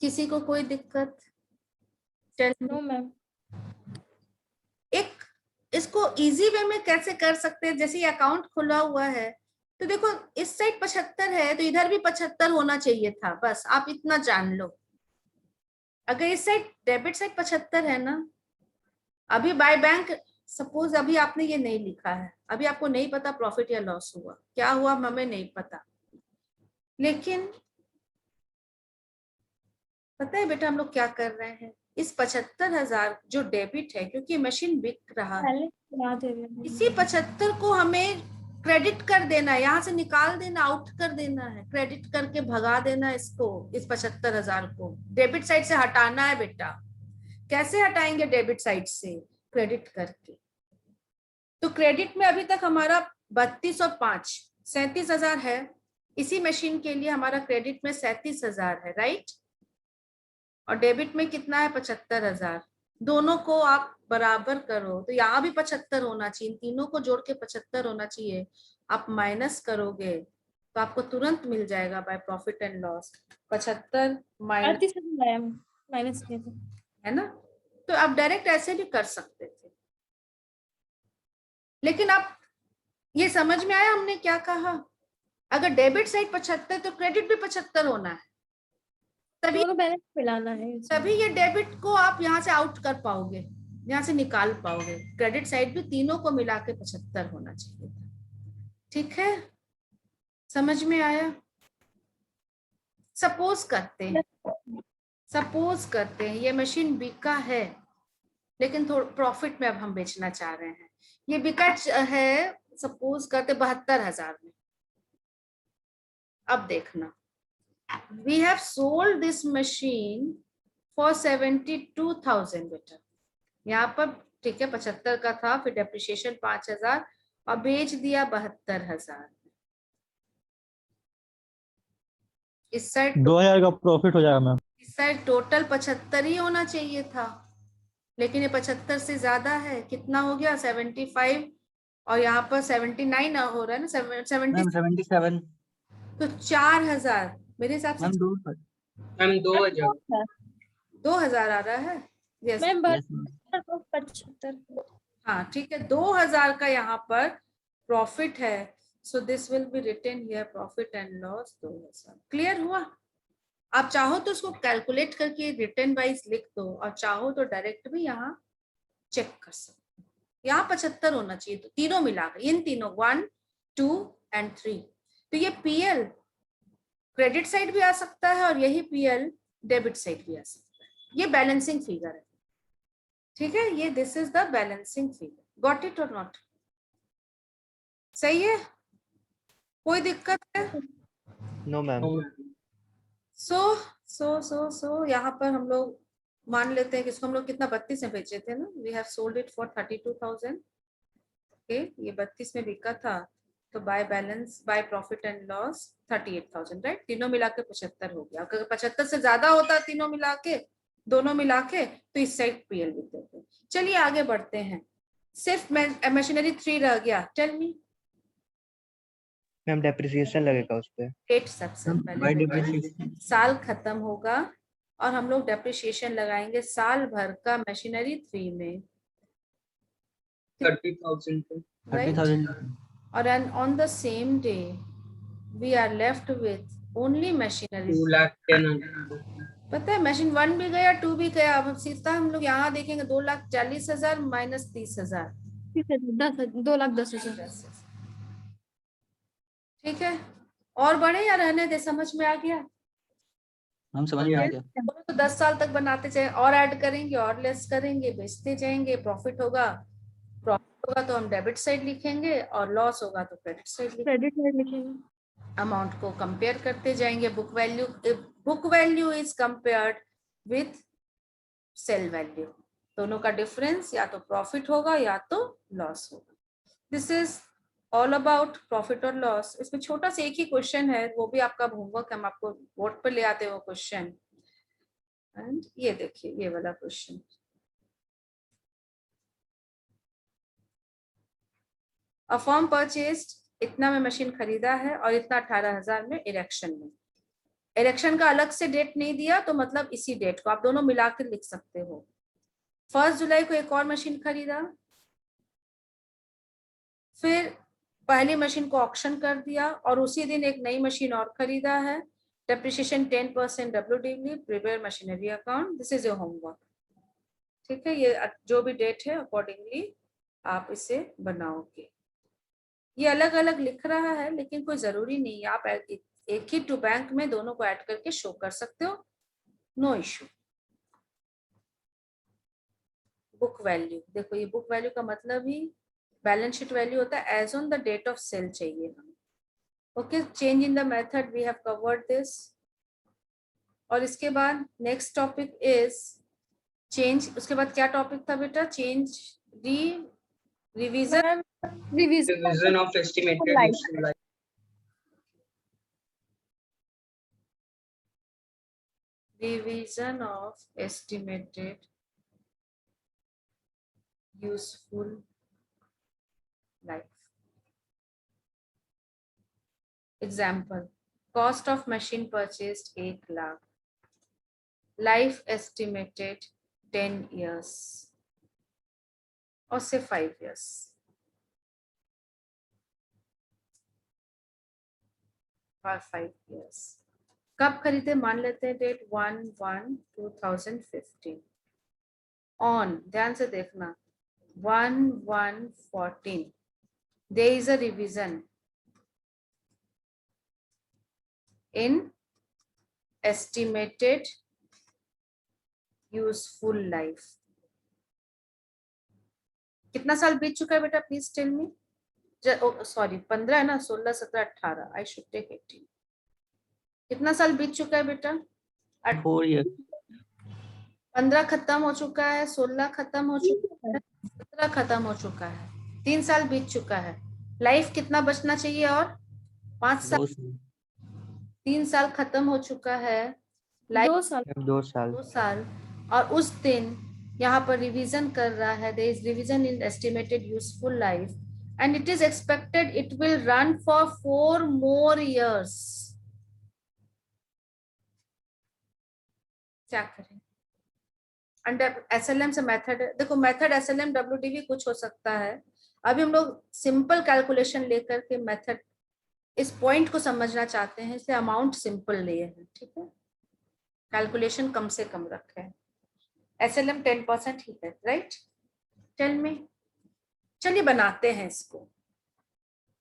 किसी को कोई दिक्कत? No ma'am. एक इसको इजी वे में कैसे कर सकते हैं, जैसे ये अकाउंट खुला हुआ है तो देखो इस साइड 75 है तो इधर भी 75 होना चाहिए था, बस आप इतना जान लो। अगर इस साइड डेबिट साइड 75 है ना, अभी बाय बैंक सपोज अभी आपने ये नहीं लिखा है, अभी आपको नहीं पता प्रॉफिट या लॉस हुआ, क्या हुआ हमें नहीं पता, लेकिन पता है बेटा हम लोग क्या कर रहे हैं, इस 75,000 जो डेबिट है, क्योंकि मशीन बिक रहा है, इसी 75 को हमें क्रेडिट कर देना है, यहाँ से निकाल देना, आउट कर देना है, क्रेडिट करके भगा देना इसको, इस 75,000 को डेबिट साइड से हटाना है बेटा। कैसे हटाएंगे डेबिट साइड से? क्रेडिट करके। तो क्रेडिट में अभी तक हमारा 32 और 5 37,000 है, इसी मशीन के लिए हमारा क्रेडिट में 37,000 है, राइट? और डेबिट में कितना है? 75,000। दोनों को आप बराबर करो तो यहाँ भी 75 होना चाहिए, तीनों को जोड़ के 75 होना चाहिए। आप माइनस करोगे तो आपको तुरंत मिल जाएगा bye profit and loss 75 minus है ना। तो आप डायरेक्ट ऐसे भी कर सकते थे, लेकिन आप ये समझ में आया हमने क्या कहा? अगर डेबिट साइड 75 तो क्रेडिट भी 75 होना है, तभी दोनों बैलेंस मिलाना है। तभी ये डेबिट को आप यहाँ से आउट कर पाओगे, यहाँ से निकाल पाओगे। क्रेडिट साइड भी तीनों को मिला के 75 होना चाहिए था। ठीक है, समझ में आया? सपोज करते हैं ये मशीन बिका है, लेकिन थोड़ा प्रॉफिट में अब हम बेचना चाह रहे हैं। ये बिका है सपोज करते 72,000 में। अब देखना, we have sold this machine for 72,000 बेटा। यहाँ पर ठीक है 75 का था, फिर डेप्रिसिएशन 5,000 और बेच दिया 72,000। इस साइड 2,000 का प्रॉफिट हो जाएगा मैम। इस साइड टोटल 75 ही होना चाहिए था, लेकिन ये 75 से ज्यादा है। कितना हो गया? 75 और यहाँ पर 79 हो रहा है ना, 77 तो 4,000 मेरे हिसाब से। मैम 2,000 2,000 आ रहा है। Yes ma'am 75। हाँ ठीक है, 2,000 का यहाँ पर प्रॉफिट है। So this will be written here profit and loss 2,000। Clear हुआ? आप चाहो तो उसको कैलकुलेट करके रिटर्न वाइज लिख दो, और चाहो तो डायरेक्ट भी यहाँ चेक कर सकते हो। यहाँ 75 होना चाहिए, तो तीनों मिलाकर इन तीनों 1, 2 एंड 3। तो ये पीएल क्रेडिट साइड भी आ सकता है और यही पीएल डेबिट साइड भी आ सकता है। ये बैलेंसिंग फिगर है, ठीक है? ये this is the balancing figure. Got it और नॉट? सही है? कोई दिक्कत है? No ma'am. सो यहाँ पर हम लोग मान लेते हैं कि इसको हम लोग कितना 32 में बेचे थे ना। We have sold it for 32,000। Okay, ये 32 में बिका था, तो by balance by profit and loss 38,000, right? तीनों मिला के 75 हो गया। अगर 75 से ज्यादा होता तीनों मिला के, दोनों मिला के, तो इस साइड पीएल लिख देते। चलिए आगे बढ़ते हैं। सिर्फ मशीनरी 3 रह गया। टेल मी मैम डेप्रिसिएशन लगेगा उस पे। डेट सबसे पहले साल खत्म होगा और हम लोग डेप्रिसिएशन लगाएंगे साल भर का मशीनरी 3 में 30,000 और on the same day we are left with only machinery 2,10,000। पता है मशीन 1 भी गया 2 भी गया। अब सीधा हम लोग यहाँ देखेंगे 2,40,000 माइनस 30,000, 2,10,000। ठीक है? और बढ़े या रहने दे? समझ में आ गया? हम समझ में आ गया। तो 10 साल तक बनाते जाए, और ऐड करेंगे और लेस करेंगे, बेचते जाएंगे। प्रॉफिट होगा तो हम डेबिट साइड लिखेंगे, और लॉस होगा तो क्रेडिट साइड लिखेंगे। अमाउंट को कंपेयर करते जाएंगे। Book value is compared with sale value. दोनों का डिफरेंस या तो प्रॉफिट होगा या तो लॉस होगा। This is all about profit और लॉस। इसमें छोटा सा एक ही क्वेश्चन है, वो भी आपका होमवर्क, हम आपको बोर्ड पर ले आते हैं वो क्वेश्चन। एंड ये देखिए, ये वाला क्वेश्चन, अ फर्म परचेस्ड, इतना में मशीन खरीदा है और इतना 18,000 में इरेक्शन में। इरेक्शन का अलग से डेट नहीं दिया, तो मतलब इसी डेट को आप दोनों मिलाकर लिख सकते हो। 1 जुलाई को एक और मशीन खरीदा, फिर पहली मशीन को ऑक्शन कर दिया और उसी दिन एक नई मशीन और खरीदा है। Depreciation 10% WDV, prepare machinery account. This is your homework, ठीक है? ये जो भी डेट है अकॉर्डिंगली आप इसे बनाओगे। ये अलग अलग लिख रहा है, लेकिन कोई जरूरी नहीं है। आप एक ही टू बैंक में दोनों को ऐड करके शो कर सकते हो, नो इश्यू। बुक वैल्यू देखो, ये बुक वैल्यू का मतलब ही बैलेंस शीट वैल्यू होता है, as on the date of sale चाहिए हमें। Okay, change in the method we have covered this. और इसके बाद नेक्स्ट टॉपिक इज चेंज। उसके बाद क्या टॉपिक था बेटा? Change revision of estimated useful life. Revision of estimated useful life. Example, cost of machine purchased 1 lakh, life estimated 10 years or say 5 years. or 5 years. कब खरीदे, मान लेते हैं डेट 1/1/2015 ऑन, ध्यान से देखना 1/1/14 there is a revision in estimated useful life. कितना साल बीत चुका है बेटा, प्लीज टेल मी. सॉरी 15 है ना, 16 17 18, आई शुड टेक 18. कितना साल बीत चुका है बेटा? 4 years. 15 खत्म हो चुका है, 16 खत्म हो चुका है, 17 खत्म हो चुका है, 3 साल बीत चुका है. लाइफ कितना बचना चाहिए और 5 साल. 3 साल खत्म हो चुका है, लाइफ 2 साल. 2 साल. और उस दिन यहाँ पर रिवीजन कर रहा है, there is revision in estimated useful life and it is expected it will run for 4 more years. क्या करें? अंडर एसएलएम से मेथड, देखो मेथड एसएलएम डब्ल्यूडीवी कुछ हो सकता है. अभी हम लोग सिंपल कैलकुलेशन लेकर के मेथड, इस पॉइंट को समझना चाहते हैं, इसलिए अमाउंट सिंपल लिए हैं. ठीक है, कैलकुलेशन कम से कम रखे हैं. एसएलएम 10% ही है, राइट? टेल मी. चलिए बनाते हैं इसको.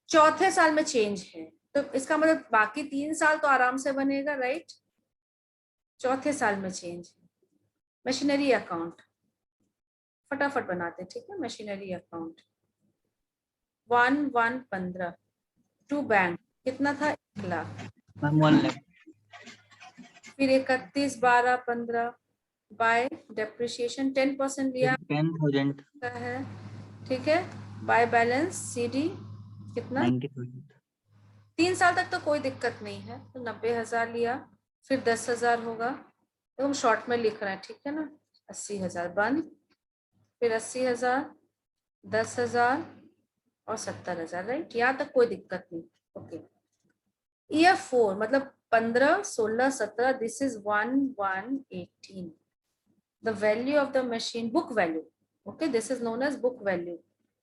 चौथे साल में चेंज है, तो इसका मतलब बाकी 3 साल तो आराम से बनेगा, राइट? चौथे साल में चेंज है. मशीनरी अकाउंट फटाफट बनाते, ठीक है. मशीनरी अकाउंट 1/1/15 टू बैंक कितना था, 1 लाख. 1 lakh. फिर 31/12/15 बाय डेप्रिसिएशन 10% लिया 10,000. है, ठीक है. बाय बैलेंस सीडी कितना, 90,000. 3 साल तक तो कोई दिक्कत नहीं है, तो 90,000 लिया. फिर 10,000 होगा, तो हम शॉर्ट में लिख रहे हैं, ठीक है ना. 80,000 बंद, फिर 80,000, 10,000 और 70,000, राइट? यहाँ तक कोई दिक्कत नहीं. ओके. ईयर 4 मतलब 15, 16, 17, this is 1/1/18. The value of the machine, book value, okay, this is known as book value,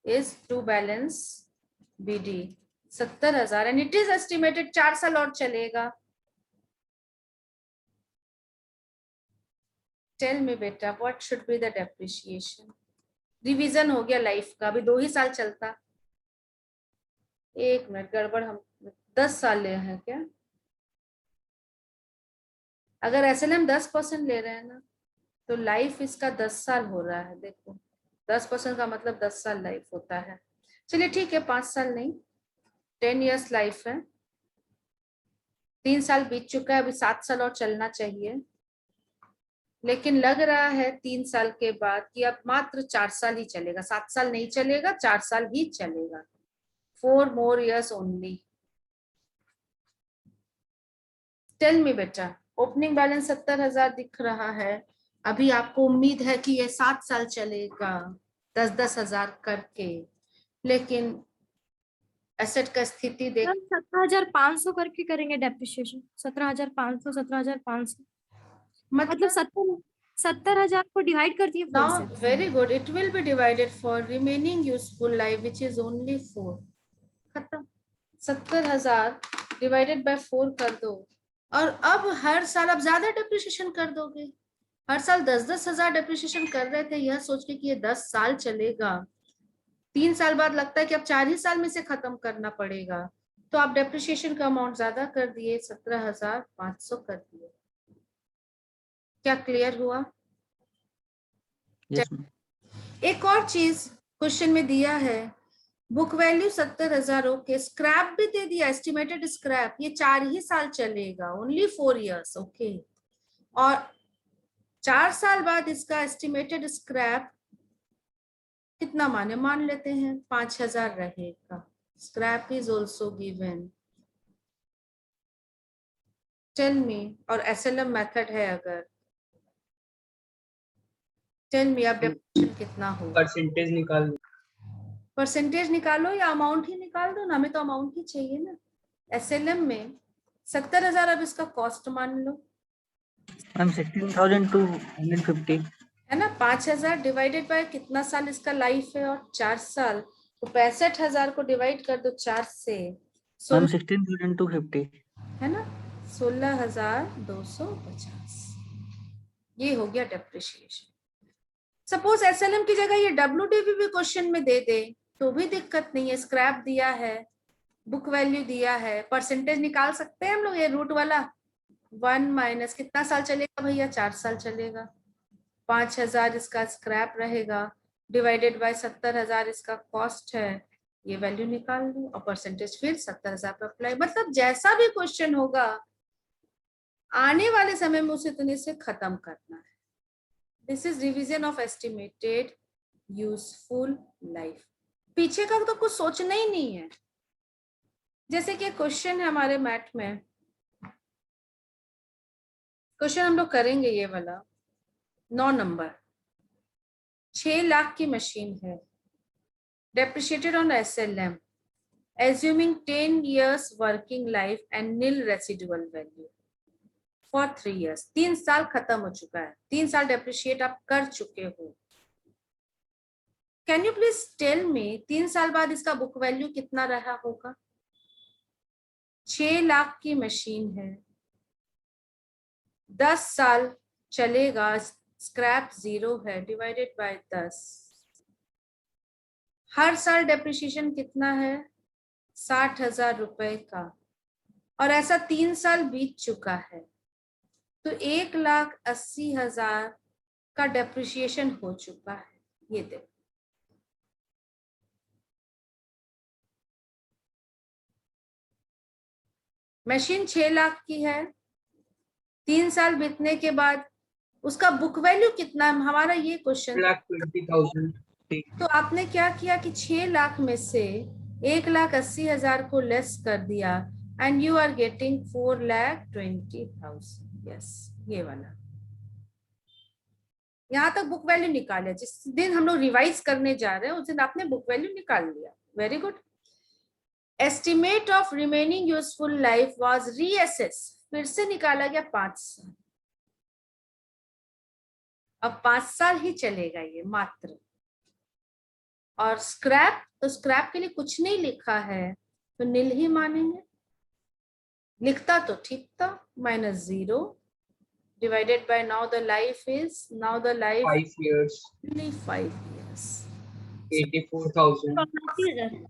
is to balance BD 70,000 and it is estimated 4 साल और चलेगा. टेल मी बेटा, what should be the depreciation? Revision हो गया life का, अभी 2 ही साल चलता. 1 मिनट, गड़बड़, हम 10 साल ले हैं क्या? अगर एसएलएम 10% ले रहे हैं ना, तो लाइफ इसका 10 साल हो रहा है. देखो 10% का मतलब 10 साल लाइफ होता है. चलिए ठीक है, 5 साल नहीं, 10 years लाइफ है. 3 साल बीत चुका है, अभी 7 साल और चलना चाहिए. लेकिन लग रहा है 3 साल के बाद कि अब मात्र 4 साल ही चलेगा, 7 साल नहीं चलेगा, 4 साल ही चलेगा. 4 more years only. Tell me बेटा, ओपनिंग बैलेंस 70,000 दिख रहा है. अभी आपको उम्मीद है कि ये 7 साल चलेगा 10,000 करके, लेकिन एसेट का स्थिति देख 17,500 करके करेंगे डेप्रिसिएशन. 17,500, 17,500 मतलब 70,000 को डिवाइड कर दिए 4 से. Very good. It will B divided for remaining useful life which is only 4. खत्म. 70,000 डिवाइडेड बाय 4 कर दो. और अब हर साल अब ज्यादा डेप्रिसिएशन कर दोगे. हर साल 10,000 डेप्रिसिएशन कर रहे थे, यह सोच के कि ये 10 साल चलेगा. 3 साल बाद लगता है कि अब 4 ही साल में से खत्म करना पड़ेगा, तो आप डेप्रिसिएशन का अमाउंट ज्यादा कर दिए, 17,500 कर दिए. क्या क्लियर हुआ? Yes. एक और चीज क्वेश्चन में दिया है, बुक वैल्यू 70,000, ओके, स्क्रैप भी दे दिया, एस्टिमेटेड स्क्रैप, ये 4 ही साल चलेगा, ओनली 4 years, ओके. और 4 साल बाद इसका एस्टिमेटेड स्क्रैप कितना माने, मान लेते हैं 5,000 रहेगा. Scrap is also given. Tell me, और एसएलएम मेथड है अगर, टेल मी अब डेप्रिसिएशन कितना होगा? परसेंटेज निकाल, परसेंटेज निकालो या अमाउंट ही निकाल दो ना, हमें तो अमाउंट ही चाहिए ना. एसएलएम में 70,000, अब इसका कॉस्ट मान लो. I'm 16,250. है ना. 5,000 डिवाइडेड बाय कितना साल इसका लाइफ है, और 4 साल, तो 65,000 को डिवाइड कर दो 4 से. I'm 16,250. है ना. 16,250, ये हो गया डेप्रिसिएशन। सपोज एसएलएम की जगह ये डब्ल्यूडीवी भी क्वेश्चन में दे दे तो भी दिक्कत नहीं है। स्क्रैप दिया है, बुक वैल्यू दिया है, परसेंटेज निकाल सकते हैं हम लोग। ये रूट वाला 1 माइनस कितना साल चलेगा भैया? 4 साल चलेगा। 5,000 इसका स्क्रैप रहेगा, डिवाइडेड बाय 70,000 इसका कॉस्ट है। ये वैल्यू निकाल लो और परसेंटेज फिर 70,000 पर अप्लाई। मतलब जैसा भी क्वेश्चन होगा आने वाले समय में उसे इतने से खत्म करना है। This is revision of estimated useful life. पीछे का तो कुछ सोचना ही नहीं है। जैसे कि क्वेश्चन है हमारे मैथ में, क्वेश्चन हम लोग करेंगे ये वाला 9 नंबर। 6 लाख की मशीन है, depreciated on SLM, assuming 10 years working life and nil residual value for 3 years. 3 साल खत्म हो चुका है, 3 साल डेप्रिशिएट आप कर चुके हो। Can you please tell me 3 साल बाद इसका बुक वैल्यू कितना रहा होगा? 6 लाख की मशीन है, 10 साल चलेगा, स्क्रैप 0 है, डिवाइडेड बाय 10। हर साल डेप्रिसिएशन कितना है? 60,000 रुपए का, और ऐसा 3 साल बीत चुका है तो 1,80,000 का डेप्रिसिएशन हो चुका है। ये देखो, मशीन 6 लाख की है, 3 साल बीतने के बाद उसका बुक वैल्यू कितना है? हमारा ये क्वेश्चन। 1,20,000। तो आपने क्या किया कि 6 लाख में से 1,80,000 को लेस कर दिया and you are getting 4,20,000। Yes, ये वाला। यहाँ तक बुक वैल्यू निकाले। जिस दिन हम लोग रिवाइज करने जा रहे हैं उस दिन आपने बुक वैल्यू निकाल लिया। Very good. Estimate of remaining useful life was reassess, फिर से निकाला गया 5 साल। अब 5 साल ही चलेगा ये मात्र। और स्क्रैप, तो स्क्रैप के लिए कुछ नहीं लिखा है तो नील ही मानेंगे। लिखता तो ठीक था, -0 divided by now the life 5 years. only 5 years. 84,000.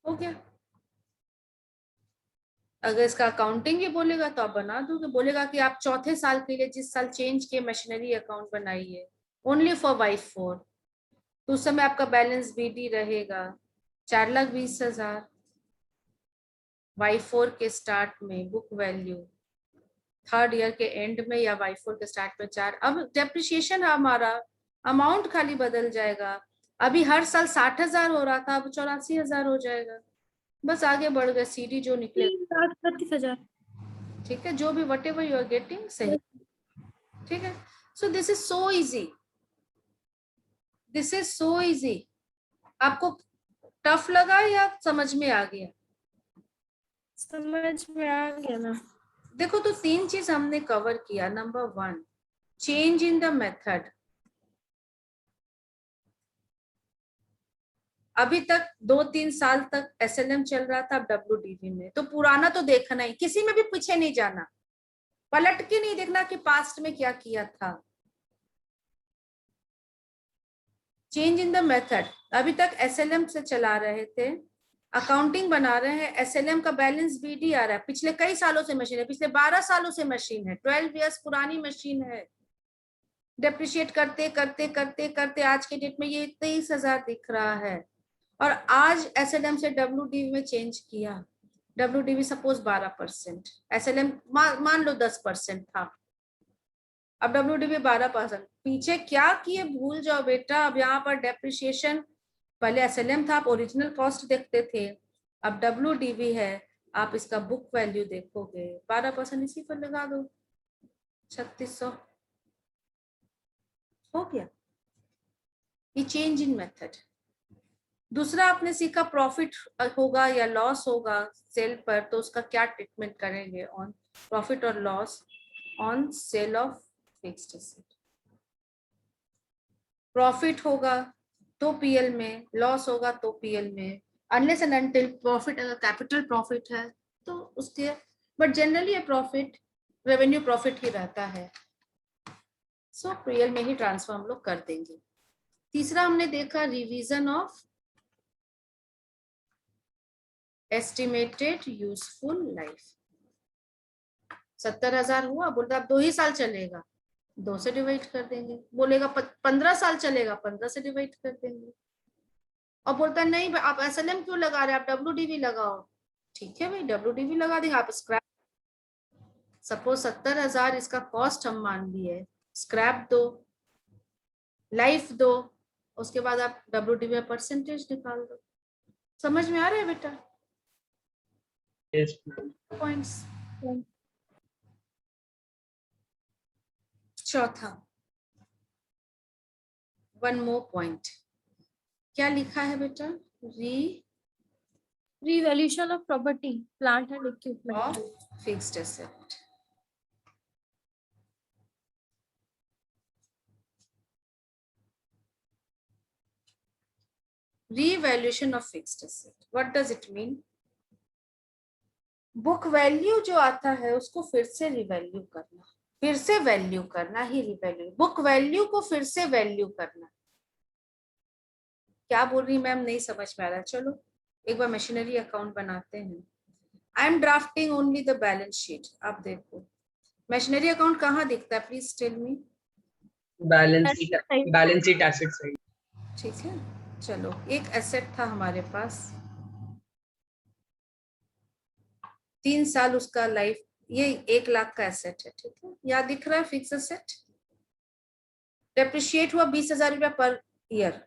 हो गया। अगर इसका अकाउंटिंग भी बोलेगा तो आप बना दोगे। बोलेगा कि आप चौथे साल के लिए जिस साल चेंज किए मशीनरी अकाउंट बनाइए ओनली फॉर Y4, तो उस समय आपका बैलेंस BD रहेगा 4,20,000। Y4 के स्टार्ट में बुक वैल्यू, थर्ड ईयर के एंड में या Y4 के स्टार्ट में 4। अब डेप्रिसिएशन हमारा अमाउंट खाली बदल जाएगा। अभी हर साल 60,000 हो रहा था, अब 84,000 हो जाएगा। बस आगे बढ़ गए। CD जो निकले 3,30,000। ठीक है, जो भी whatever you are getting सही। ठीक है, so this is so easy, this is so easy. आपको टफ लगा या समझ में आ गया? समझ में आ गया ना। देखो, तो 3 चीज हमने कवर किया। Number 1, change in the method. अभी तक 2-3 साल तक SLM चल रहा था, अब WDV में। तो पुराना तो देखना ही, किसी में भी पीछे नहीं जाना, पलट के नहीं देखना कि पास्ट में क्या किया था। Change in the method. अभी तक SLM से चला रहे थे, अकाउंटिंग बना रहे हैं, SLM का बैलेंस BD आ रहा है। पिछले कई सालों से मशीन है, पिछले 12 सालों से मशीन है, 12 इयर्स पुरानी मशीन है। डेप्रिशिएट करते करते करते करते आज के डेट में ये 23,000 दिख रहा है। और आज SLM से WDV में चेंज किया। WDV सपोज 12%, SLM मान लो 10% था, अब WDV 12%। पीछे क्या किए भूल जाओ बेटा। अब यहाँ पर डेप्रिसिएशन, पहले SLM था, आप ओरिजिनल कॉस्ट देखते थे, अब WDV है। आप इसका बुक वैल्यू देखोगे 12% इसी पर लगा दो, 3600 हो गया। ये चेंज इन मेथड। दूसरा आपने सीखा प्रॉफिट होगा या लॉस होगा सेल पर, तो उसका क्या ट्रीटमेंट करेंगे ऑन प्रॉफिट और loss on sale of fixed asset. Profit होगा तो PL में, लॉस होगा तो PL में, अनलेस एंड अनटिल प्रॉफिट अगर कैपिटल प्रॉफिट है तो उसके बट जनरली ये प्रॉफिट रेवेन्यू प्रॉफिट ही रहता है, सो रियल में ही ट्रांसफर हम लोग कर देंगे। तीसरा हमने देखा revision of estimated useful life. 70,000 हुआ, बोलता आप 2 ही साल चलेगा, 2 से डिवाइड कर देंगे। बोलेगा 15 साल चलेगा, 15 से डिवाइड कर देंगे। और बोलता है नहीं आप एसएलएम क्यों लगा रहे हैं, आप डब्ल्यूडीवी लगाओ। ठीक है भाई, डब्ल्यूडीवी लगा देंगे। आप स्क्रैप, सपोज 70,000 इसका कॉस्ट हम मान लिए, स्क्रैप दो, लाइफ दो, उसके बाद आप डब्ल्यूडीवी में परसेंटेज निकाल दो। समझ में आ रहा है बेटा? Yes. पॉइंट्स। चौथा, वन मोर पॉइंट, क्या लिखा है बेटा? Revaluation of property plant and equipment of fixed asset. Revaluation of fixed asset. What does it mean? Book value जो आता है उसको फिर से रिवैल्यू करना, फिर से वैल्यू करना ही रिवैल्यू, बुक वैल्यू को फिर से वैल्यू करना। क्या बोल रही मैम, नहीं समझ में आ रहा। चलो एक बार मशीनरी अकाउंट बनाते हैं। I am drafting only the balance sheet. आप देखो मशीनरी अकाउंट कहाँ दिखता है, please tell me. Balance sheet asset side. ठीक है, चलो एक एसेट था हमारे पास, 3 साल उसका लाइफ, ये 1 लाख का एसेट है। ठीक है, यहाँ दिख रहा है फिक्स एसेट, डेप्रिशिएट हुआ 20,000 रुपया पर ईयर।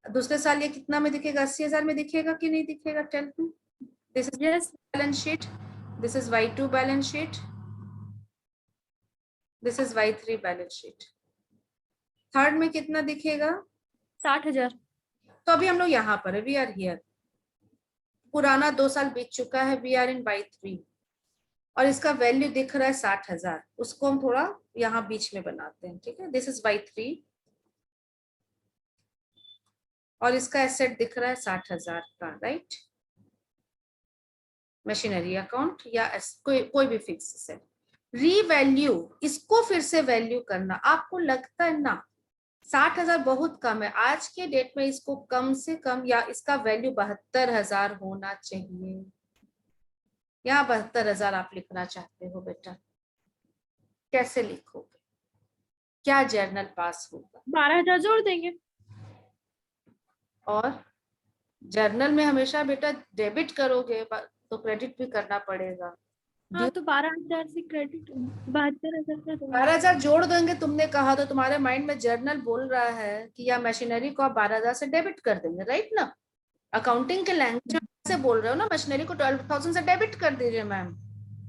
दूसरे साल ये कितना में दिखेगा, 80,000 में दिखेगा कि नहीं दिखेगा? Tell me. This is balance sheet, this is Y2 balance sheet, this is Y3 balance sheet. Third में कितना दिखेगा? 60,000। तो अभी हम लोग यहाँ पर है, वी आर हियर। पुराना 2 साल बीत चुका है, वी आर इन Y3, और इसका वैल्यू दिख रहा है 60,000। उसको हम थोड़ा यहाँ बीच में बनाते हैं। ठीक है, दिस इज Y3 और इसका एसेट दिख रहा है 60,000 का, राइट? मशीनरी अकाउंट या कोई भी फिक्स एसेट। रीवैल्यू, इसको फिर से वैल्यू करना। आपको लगता है ना 60,000 बहुत कम है, आज के डेट में इसको कम से कम या इसका वैल्यू 72,000 होना चाहिए। यहाँ 72,000 आप लिखना चाहते हो बेटा, कैसे लिखोगे? क्या जर्नल पास होगा? 12,000 जोड़ देंगे। और जर्नल में हमेशा बेटा डेबिट करोगे तो क्रेडिट भी करना पड़ेगा। हाँ, तो 12,000 से क्रेडिट 72,000 का 12,000 जोड़ देंगे तुमने कहा, तो तुम्हारे माइंड में जर्नल बोल रहा है कि या मशीनरी को आप 12,000 से डेबिट कर देंगे, राइट ना? अकाउंटिंग के लैंग्वेज से बोल रहे हो ना, मशीनरी को 12,000 से डेबिट कर दीजिए मैम।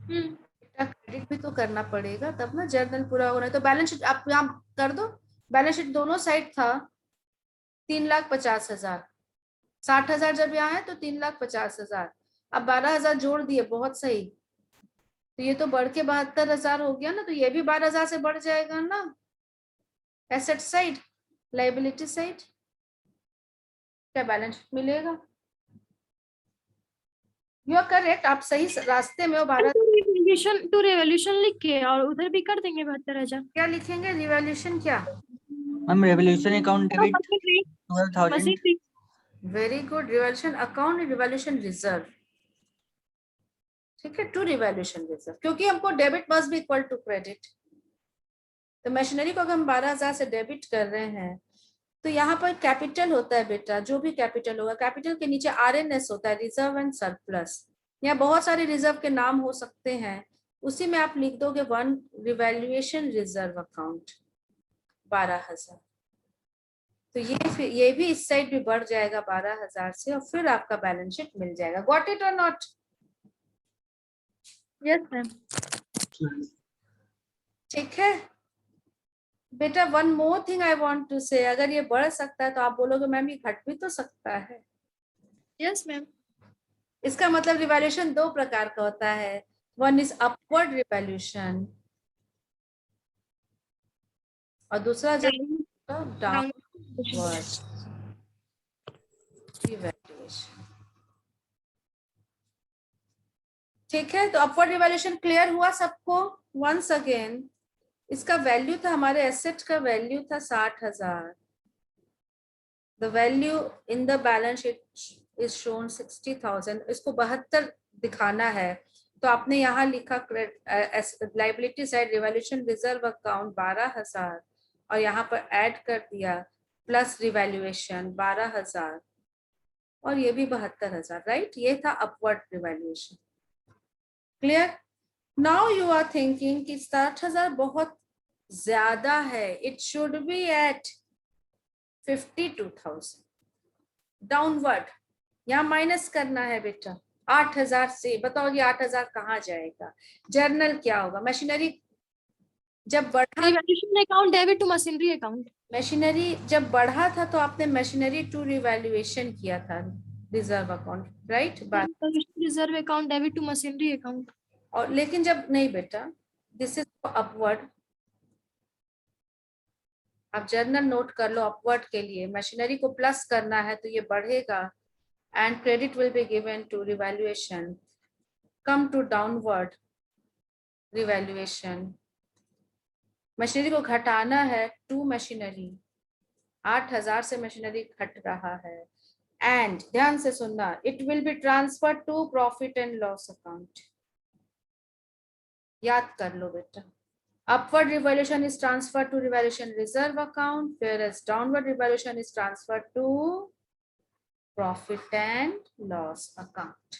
क्रेडिट भी तो करना पड़ेगा तब ना जर्नल पूरा होना है। तो बैलेंस शीट आप यहाँ कर दो। बैलेंस शीट दोनों साइड था 3,50,000, 60,000 जब यहाँ है तो 3,50,000। अब 12,000 जोड़ दिए, बहुत सही। तो ये तो बढ़ के 72,000 हो गया ना, तो ये भी 12,000 से बढ़ जाएगा ना। एसेट साइड, लाइबिलिटी साइड, क्या बैलेंस शीट मिलेगा? यू आर करेक्ट, आप सही रास्ते में हो। 12 टू रिवॉल्यूशन लिख के और उधर भी कर देंगे 72,000। क्या लिखेंगे? रिवॉल्यूशन क्या? Ma'am revolution account debit 12,000। Very good, revolution account, revolution reserve. ठीक है, टू रिवॉल्यूशन रिजर्व, क्योंकि हमको debit must be equal to credit. तो मशीनरी को अगर हम 12,000 से डेबिट कर रहे हैं तो यहाँ पर कैपिटल होता है बेटा, जो भी कैपिटल होगा, कैपिटल के नीचे RNS होता है, रिजर्व एंड सरप्लस। यहाँ बहुत सारे रिजर्व के नाम हो सकते हैं, उसी में आप लिख दोगे वन रिवैल्यूएशन रिजर्व अकाउंट 12,000। तो ये भी इस साइड भी बढ़ जाएगा 12,000 से, और फिर आपका बैलेंस शीट मिल जाएगा। गॉट इट और नॉट? Yes ma'am. ठीक है बेटा, one more thing I want to say, अगर ये बढ़ सकता है तो आप बोलोगे मैम ये घट भी तो सकता है। Yes ma'am. इसका मतलब रिवैल्यूएशन 2 प्रकार का होता है, वन इज अपवर्ड रिवैल्यूएशन और दूसरा डाउनवर्ड रिवैल्यूएशन। ठीक है, तो अपवर्ड रिवैल्यूएशन क्लियर हुआ सबको? वंस अगेन, इसका वैल्यू था, हमारे एसेट का वैल्यू था 60,000. The value in the balance sheet is shown 60,000. इसको 72 दिखाना है, तो आपने यहाँ लिखा liability side revaluation reserve account 12,000 और यहाँ पर ऐड कर दिया प्लस रिवैल्यूएशन 12,000 और ये भी 72,000. राइट, ये था upward revaluation. Clear? Now you are thinking कि 60,000 बहुत ज्यादा है, it should be at 52,000 downward. यहाँ माइनस करना है बेटा 8,000 से. बताओ ये 8,000 कहाँ जाएगा? जर्नल क्या होगा? मशीनरी जब बढ़ा, revaluation account debit to machinery account. Machinery जब बढ़ा था तो आपने मशीनरी टू रिवैल्यूएशन किया था reserve account. Right, reserve account debit to machinery account. और लेकिन जब नहीं बेटा, दिस इज अपवर्ड. आप जर्नल नोट कर लो, अपवर्ड के लिए मशीनरी को प्लस करना है तो ये बढ़ेगा and credit will be given to revaluation. Come to downward revaluation. Machinery को घटाना है टू मशीनरी, 8,000 से मशीनरी घट रहा है. एंड ध्यान से सुनना, it will be transfer to profit and loss account. याद कर लो बेटा, upward revaluation is transferred to revaluation reserve account, whereas downward revaluation is transferred to profit and loss account.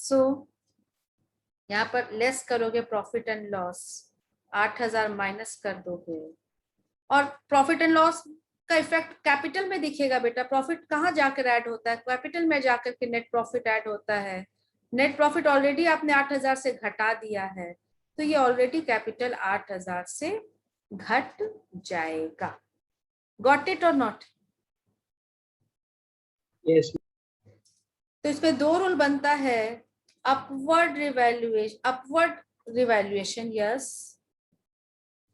So यहाँ पर लेस करोगे प्रॉफिट एंड लॉस, 8,000 माइनस कर दोगे और profit and loss का इफेक्ट कैपिटल में दिखेगा बेटा. प्रॉफिट कहाँ जाकर ऐड होता है? कैपिटल में जाकर के नेट प्रॉफिट ऐड होता है. नेट प्रॉफिट ऑलरेडी आपने 8,000 से घटा दिया है, तो ये ऑलरेडी कैपिटल 8,000 से घट जाएगा. गॉट इट और नॉट? यस. तो इसमें दो रूल बनता है. अपवर्ड रिवैल्यूएशन यस,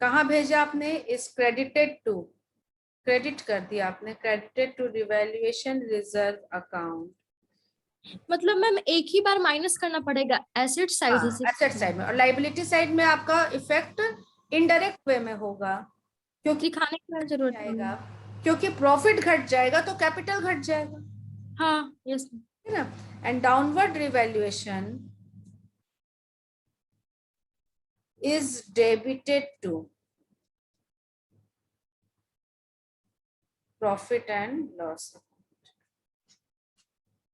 कहाँ भेजा आपने? इस क्रेडिटेड टू, क्रेडिट कर दिया आपने, credited to revaluation reserve account. मतलब मैम एक ही बार माइनस करना पड़ेगा एसेट साइड से. एसेट साइड में, और लायबिलिटी साइड में आपका इफेक्ट इनडायरेक्ट वे में होगा, क्योंकि दिखाने की जरूरत आएगा, क्योंकि प्रॉफिट घट जाएगा तो कैपिटल घट जाएगा. हाँ यस. है ना? And downward revaluation is debited to profit and loss.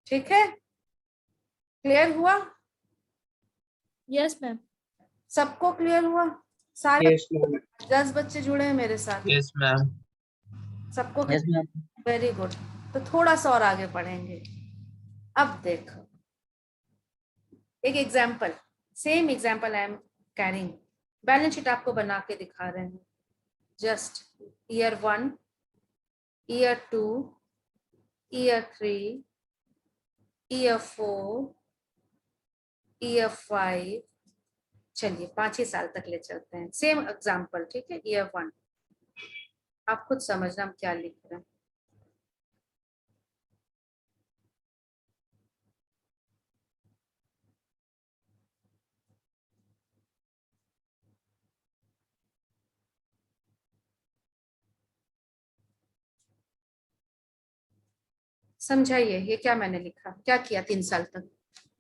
ठीक है, क्लियर हुआ? Yes ma'am. सबको क्लियर हुआ? सारे यस मैम. 10 बच्चे जुड़े हैं मेरे साथ. Yes ma'am. सबको Yes, ma'am. Very good. तो थोड़ा सा और आगे पढ़ेंगे. अब देखो एक example, same example I am carrying. Balance sheet आपको बना के दिखा रहे हैं. Just year 1, year 2, year 3, year 4, year 5. चलिए 5 ही साल तक ले चलते हैं. सेम एग्जाम्पल, ठीक है. ईयर 1, आप खुद समझना हम क्या लिख रहे हैं. समझाइए ये क्या मैंने लिखा, क्या किया 3 साल तक?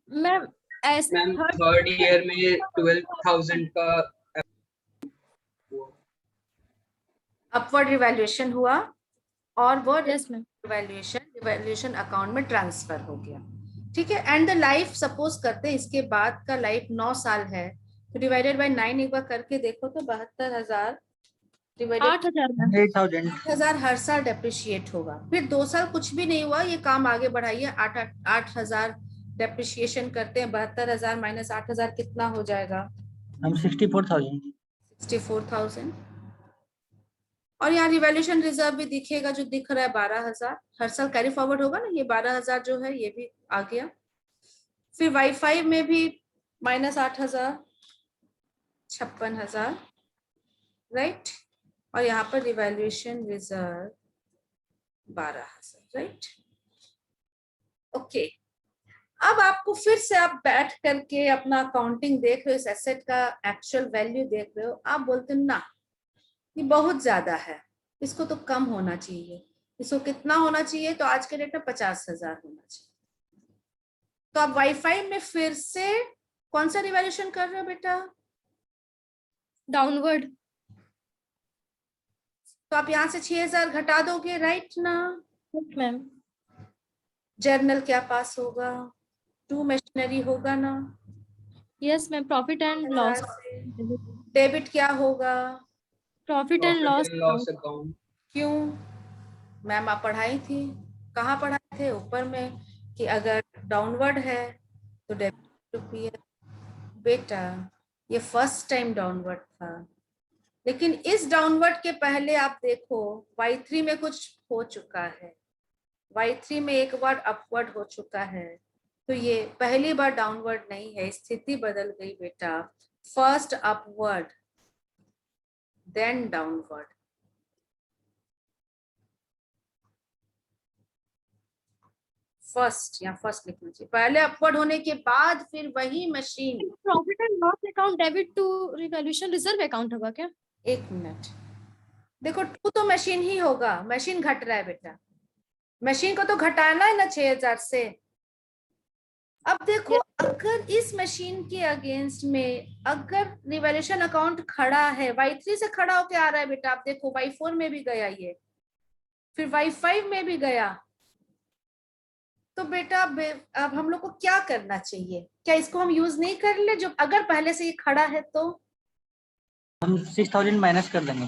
मैम ऐसे मैम थर्ड ईयर में 12,000 का अपवर्ड रिवैल्यूएशन हुआ और वो यस मैम. रिवैल्यूएशन अकाउंट में ट्रांसफर हो गया. ठीक है. एंड द लाइफ सपोज करते हैं इसके बाद का लाइफ 9 साल है, तो डिवाइडेड बाय 9 एक बार करके देखो तो 72,000 डिवाइडेड 8,000. 8,000 हर साल डेप्रिशिएट होगा. फिर 2 साल कुछ भी नहीं हुआ, ये काम आगे बढ़ाइए. 8,000 डेप्रिशिएशन करते हैं, 72,000 माइनस 8,000 कितना हो जाएगा? हम 64,000. 64,000. और यहाँ रिवैल्यूएशन रिजर्व भी दिखेगा, जो दिख रहा है 12,000 हर साल कैरी फॉरवर्ड होगा ना. ये 12,000 जो है ये भी आ गया. फिर वाईफाई में भी माइनस 8,000, 56,000. राइट, और यहाँ पर रिवैल्यूएशन रिजर्व 12,000. Right, okay. अब आपको फिर से आप बैठ करके अपना अकाउंटिंग देख रहे हो, इस एसेट का एक्चुअल वैल्यू देख रहे हो, आप बोलते हो ना ये बहुत ज्यादा है, इसको तो कम होना चाहिए, इसको कितना होना चाहिए, तो आज के डेट में 50,000 होना चाहिए। तो आप वाईफाई में फिर से कौन सा रिवैल्यूएशन कर रहे हो बेटा? डाउनवर्ड। तो आप यहाँ से 6,000 घटा दोगे, राइट ना? मैम जर्नल क्या पास होगा? 2 मशीनरी होगा ना? Yes ma'am. Profit and loss. Debit क्या होगा? Profit and loss loss account. क्यों? मैम आप पढ़ाई थी, कहाँ पढ़ाए थे? ऊपर में, कि अगर डाउनवर्ड है तो डेबिट रुपये। बेटा ये फर्स्ट टाइम डाउनवर्ड था, लेकिन इस डाउनवर्ड के पहले आप देखो Y3 में कुछ हो चुका है, Y3 में एक बार अपवर्ड हो चुका है, तो ये पहली बार डाउनवर्ड नहीं है, स्थिति बदल गई बेटा। First upward then downward. First या फर्स्ट लिखना चाहिए, पहले अपवर्ड होने के बाद फिर वही machine. Profit and loss account debit to revaluation reserve account होगा क्या? एक मिनट, देखो टू तो मशीन ही होगा, मशीन घट रहा है बेटा, मशीन को तो घटाना है ना 6,000 से। अब देखो अगर इस मशीन के अगेंस्ट में अगर रिवैल्यूएशन अकाउंट खड़ा है, Y3 से खड़ा होके आ रहा है बेटा, आप देखो Y4 में भी गया ये, फिर Y5 में भी गया, तो बेटा अब हम लोग को क्या करना चाहिए? क्या इसको हम यूज नहीं कर ले, जो अगर पहले से ये खड़ा है तो? हम 6,000 माइनस कर देंगे।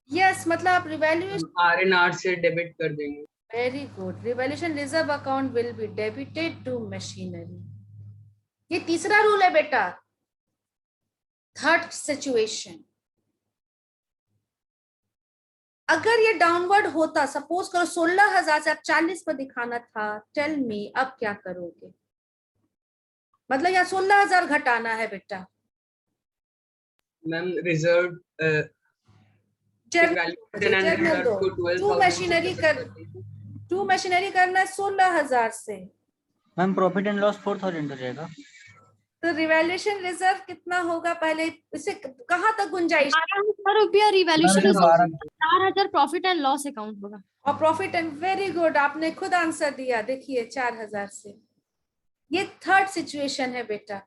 यस, मतलब आप रिवैल्यूएशन RNR से डेबिट कर देंगे। Very good. Revaluation reserve account will be debited to machinery. ये तीसरा रूल है बेटा। थर्ड सिचुएशन, अगर ये डाउनवर्ड होता, सपोज करो 16,000 से आप 40 पर दिखाना था, टेल मी अब क्या करोगे? मतलब यहाँ 16,000 घटाना है बेटा। मैम रिजर्व जर्नल दो, टू मशीनरी करना है 16,000 से। मैम प्रॉफिट एंड लॉस 4,000 हो जाएगा। तो रिवैल्यूएशन रिजर्व कितना होगा? पहले इसे कहाँ तक गुंजाइश? 12,000 रुपया revaluation reserve, 4,000 profit and loss account होगा। और प्रॉफिट एंड, वेरी गुड, आपने खुद आंसर दिया, देखिए 4,000 से। ये थर्ड सिचुएशन है बेटा।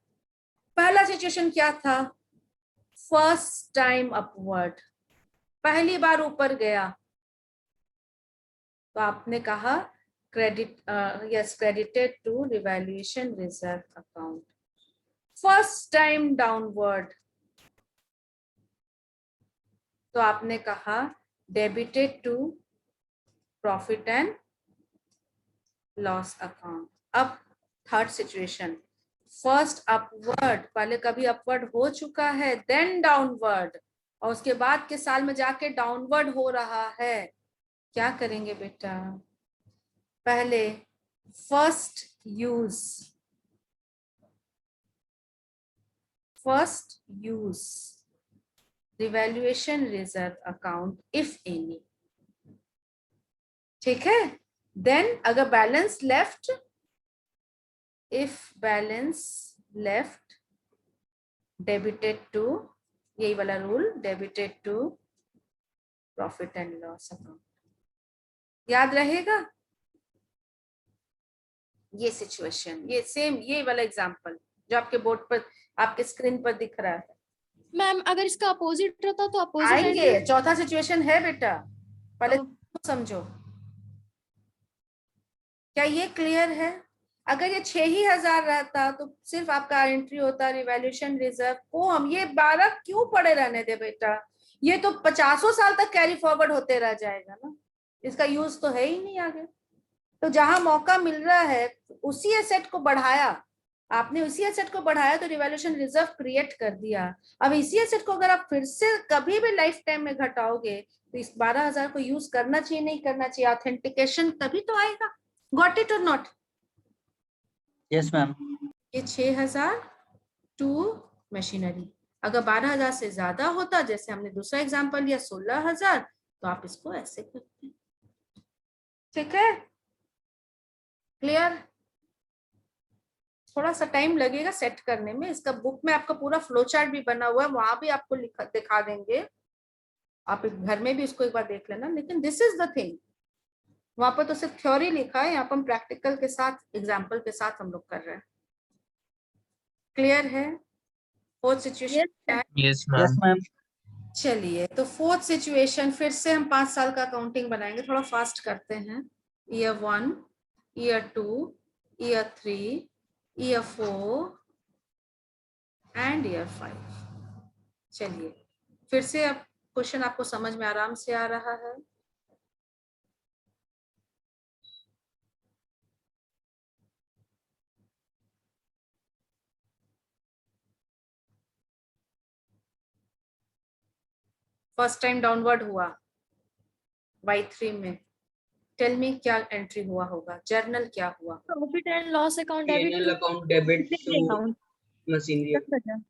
पहला सिचुएशन क्या था? फर्स्ट टाइम अपवर्ड, पहली बार ऊपर गया, तो आपने कहा credit, yes, credited to revaluation reserve account. First time downward, तो आपने कहा debited to profit and loss account. अब थर्ड सिचुएशन, फर्स्ट अपवर्ड, पहले कभी अपवर्ड हो चुका है, देन डाउनवर्ड, और उसके बाद के साल में जाके डाउनवर्ड हो रहा है, क्या करेंगे बेटा? पहले first use revaluation reserve account if any, ठीक है? देन अगर balance left, if balance left, debited to, यही वाला rule, debited to profit and loss account। याद रहेगा ये सिचुएशन, ये सेम, ये वाला एग्जांपल जो आपके बोर्ड पर, आपके स्क्रीन पर दिख रहा है। मैम अगर इसका अपोजिट रहता तो अपोजिट आएंगे, चौथा सिचुएशन है बेटा, पहले समझो। क्या ये क्लियर है? अगर ये 6,000 रहता तो सिर्फ आपका एंट्री होता रिवैल्यूएशन रिजर्व को, हम ये 12 क्यों पड़े रहने दे बेटा? ये तो 50 साल तक कैरी फॉरवर्ड होते रह जाएगा ना, इसका यूज तो है ही नहीं आगे। तो जहां मौका मिल रहा है उसी एसेट को बढ़ाया आपने, उसी एसेट को बढ़ाया तो रिवैल्यूएशन रिजर्व क्रिएट कर दिया। अब इसी एसेट को अगर आप फिर से कभी भी लाइफ टाइम में घटाओगे तो इस 12,000 को यूज करना चाहिए, नहीं करना चाहिए, ऑथेंटिकेशन तभी तो आएगा। गॉट इट और नॉट? Yes ma'am. ये 6,000 टू मशीनरी, अगर 12,000 से ज्यादा होता, जैसे हमने दूसरा एग्जांपल लिया 16,000, तो आप इसको ऐसे करते, ठीक है? क्लियर? थोड़ा सा टाइम लगेगा सेट करने में। इसका बुक में आपका पूरा फ्लो चार्ट भी बना हुआ है, वहां भी आपको दिखा देंगे, आप घर में भी इसको एक बार देख लेना। लेकिन दिस इज द थिंग, वहां पर तो सिर्फ थ्योरी लिखा है, यहाँ पर हम प्रैक्टिकल के साथ, एग्जाम्पल के साथ हम लोग कर रहे हैं। क्लियर है? Fourth situation. Yes Yes, ma'am. Ma'am. चलिए, तो फोर्थ सिचुएशन फिर से हम 5 साल का अकाउंटिंग बनाएंगे, थोड़ा फास्ट करते हैं। Year 1, year 2, year 3, year 4 and year 5। चलिए, फिर से अब क्वेश्चन आपको समझ में आराम से आ रहा है। फर्स्ट टाइम डाउनवर्ड हुआ Y3 में, टेल मी क्या एंट्री हुआ होगा, जर्नल क्या हुआ? Profit and loss account debit P&L to account debit to account machinery. 10,000।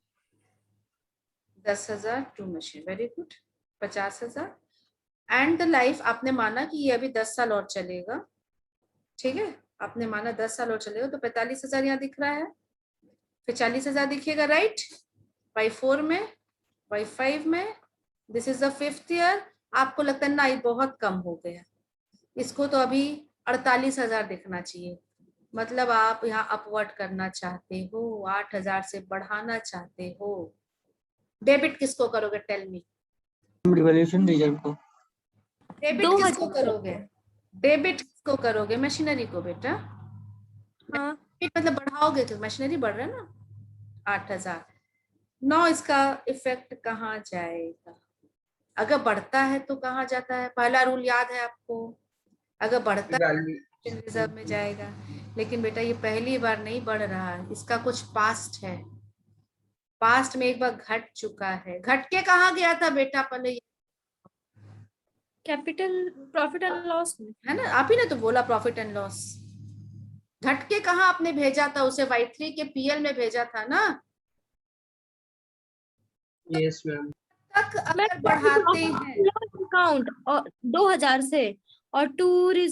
10,000 to machine, very good. 50,000 and the life आपने माना कि ये अभी 10 साल और चलेगा, ठीक है, आपने माना 10 साल और चलेगा, तो 45,000 यहाँ दिख रहा है, फिर 40,000 दिखेगा, राइट? Y4 में, Y5 में, this is the 5th year. आपको लगता है ना ये बहुत कम हो गया, इसको तो अभी 48,000 दिखना चाहिए, मतलब आप यहाँ अपवर्ड करना चाहते हो, 8,000 से बढ़ाना चाहते हो। डेबिट किसको करोगे, टेल मी? रिवॉल्यूशन रिजर्व को। डेबिट 2,000 किसको करोगे? डेबिट किसको करोगे? मशीनरी को बेटा। हाँ, मतलब बढ़ाओगे तो मशीनरी बढ़ रहा है ना, 8,000। 9 इसका इफेक्ट कहाँ जाएगा? अगर बढ़ता है तो कहाँ जाता है? पहला रूल याद है आपको, अगर बढ़ता है Value. रिजर्व में जाएगा। लेकिन बेटा ये पहली बार नहीं बढ़ रहा है, इसका कुछ पास्ट है, पास्ट में एक बार घट चुका है। घट के कहाँ गया था बेटा पहले? कैपिटल प्रॉफिट एंड लॉस में। है ना, आप ही ने तो बोला प्रॉफिट एंड लॉस। घट के कहाँ आपने भेजा था उसे? Y3 के PL में भेजा था ना। Yes, ma'am. तक अगर बढ़ाते हैं, अकाउंट और 2,000 से, और टू नहीं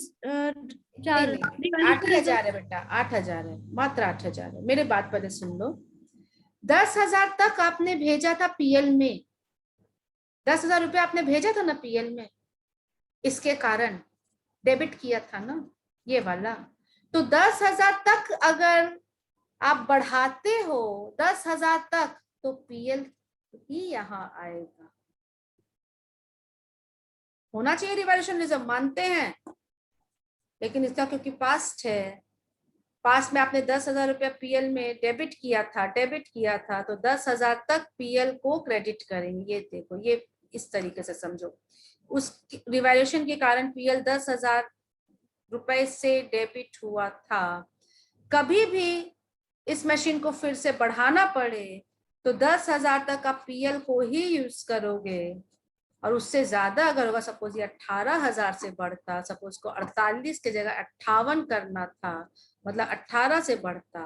नहीं 8,000 है बेटा, 8,000 है, मात्र 8,000 है। मेरे बात पहले सुन लो। 10,000 तक आपने भेजा था PL में, 10,000 रुपया आपने भेजा था ना PL में, इसके कारण डेबिट किया था ना ये वाला। तो 10,000 तक अगर आप बढ़ाते हो, 10,000 तक, तो PL ही यहाँ आएगा। होना चाहिए रिवैल्यूएशन रिजर्व, मानते हैं, लेकिन इसका क्योंकि पास्ट है, पास्ट में आपने 10,000 रुपया PL में डेबिट किया था, तो 10,000 तक PL को क्रेडिट करेंगे। ये देखो, ये इस तरीके से समझो, उस रिवैल्यूएशन के कारण PL 10,000 रुपए से डेबिट हुआ था। कभी भी इस मशीन को फिर से बढ़ाना पड़े तो 10,000 तक आप PL को ही यूज करोगे, और उससे ज्यादा अगर होगा, सपोज ये 18,000 से बढ़ता, सपोज को 48 की जगह 58 करना था, मतलब 18 से बढ़ता,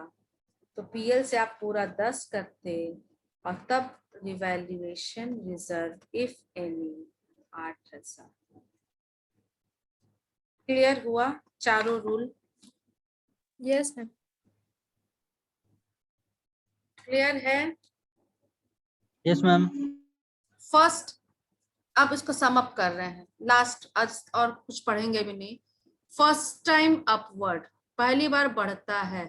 तो PL से आप पूरा 10 करते, और तब revaluation reserve if any 8,000। Clear हुआ चारों रूल? Yes ma'am. क्लियर है? Yes ma'am. फर्स्ट, अब इसको सम अप कर रहे हैं, लास्ट, आज और कुछ पढ़ेंगे भी नहीं। फर्स्ट टाइम अपवर्ड, पहली बार बढ़ता है,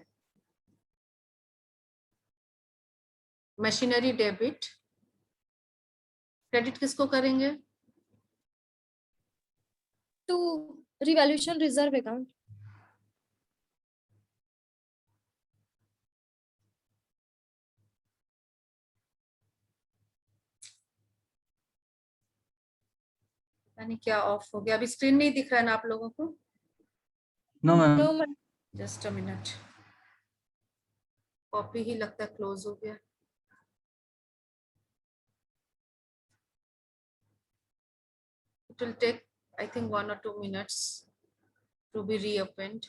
मशीनरी डेबिट, क्रेडिट किसको करेंगे? To revaluation reserve account. यानी क्या ऑफ हो गया? अभी स्क्रीन नहीं दिख रहा है ना आप लोगों को? No ma'am. No ma'am. Just a minute, copy ही लगता है क्लोज हो गया। It will take, I think, 1 or 2 minutes to be reopened.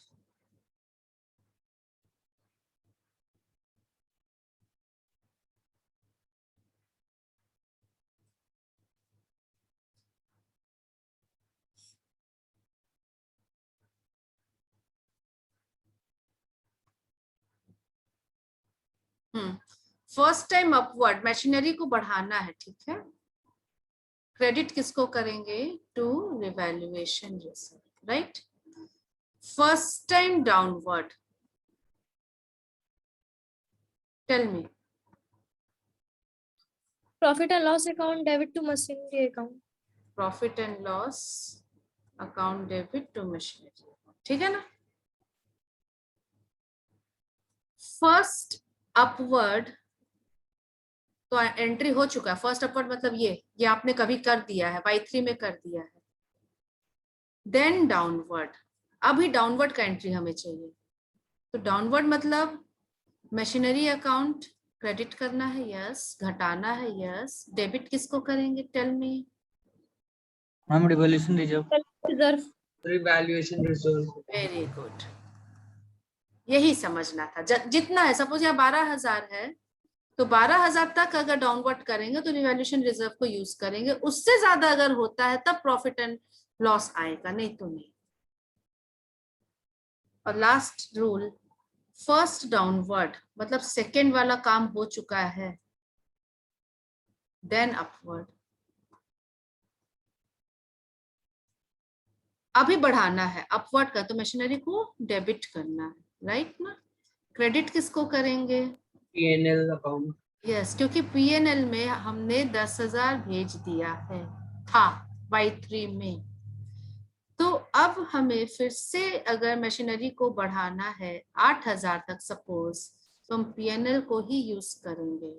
First time upward, machinery को बढ़ाना है, ठीक है। क्रेडिट किसको करेंगे? To revaluation reserve, right. First time downward, tell me. Profit and loss account debit to machinery account. Profit and loss account debit to machinery, ठीक है ना। फर्स्ट अपवर्ड तो एंट्री हो चुका है। फर्स्ट अपवर्ड मतलब ये आपने कभी कर दिया है, Y3 में कर दिया है। देन डाउनवर्ड, अभी डाउनवर्ड का एंट्री हमें चाहिए। तो डाउनवर्ड मतलब मशीनरी अकाउंट क्रेडिट करना है, यस। घटाना है, यस। डेबिट किसको करेंगे? Tell me. Ma'am revolution reserve. Reserve. Revaluation reserve. Very good, यही समझना था। जितना है, सपोज यहाँ 12,000 है तो 12,000 तक अगर डाउनवर्ड करेंगे तो रिवैल्यूएशन रिजर्व को यूज करेंगे। उससे ज्यादा अगर होता है तब प्रॉफिट एंड लॉस आएगा, नहीं तो नहीं। और लास्ट रूल, फर्स्ट डाउनवर्ड मतलब सेकेंड वाला काम हो चुका है, देन अपवर्ड। अभी बढ़ाना है अपवर्ड का, तो मशीनरी को डेबिट करना है, राइट ना। क्रेडिट किसको करेंगे? P&L account. यस, क्योंकि P&L में हमने 10,000 भेज दिया है था Y3 में। तो अब हमें फिर से अगर मशीनरी को बढ़ाना है 8,000 तक सपोज, तो हम P&L को ही यूज करेंगे।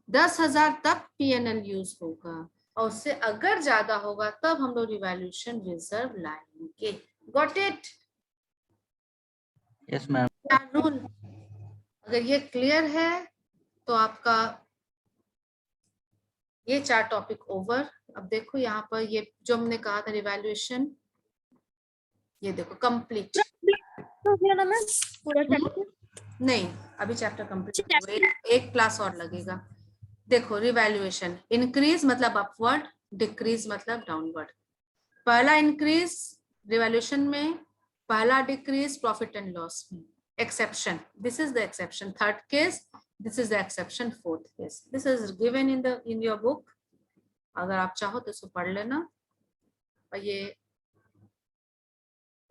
10,000 तक P&L यूज होगा, और उससे अगर ज्यादा होगा तब हम लोग रिवैल्यूएशन रिजर्व लाएंगे। Got it? Yes ma'am. Rule अगर ये क्लियर है तो आपका ये 4 टॉपिक ओवर। अब देखो यहाँ पर ये जो हमने कहा था रिवैल्यूएशन, ये देखो कंप्लीट हो गया ना मैम पूरा चैप्टर? नहीं, अभी चैप्टर कंप्लीट, एक क्लास और लगेगा। देखो रिवैल्यूएशन, इंक्रीज मतलब अपवर्ड, डिक्रीज मतलब डाउनवर्ड। पहला इंक्रीज रिवैल्यूएशन में, पहला डिक्रीज प्रॉफिट एंड लॉस में। Exception, this is the exception. Third case, this is the exception. Fourth case, this is given in your book. अगर आप चाहो तो इसको पढ़ लेना। और ये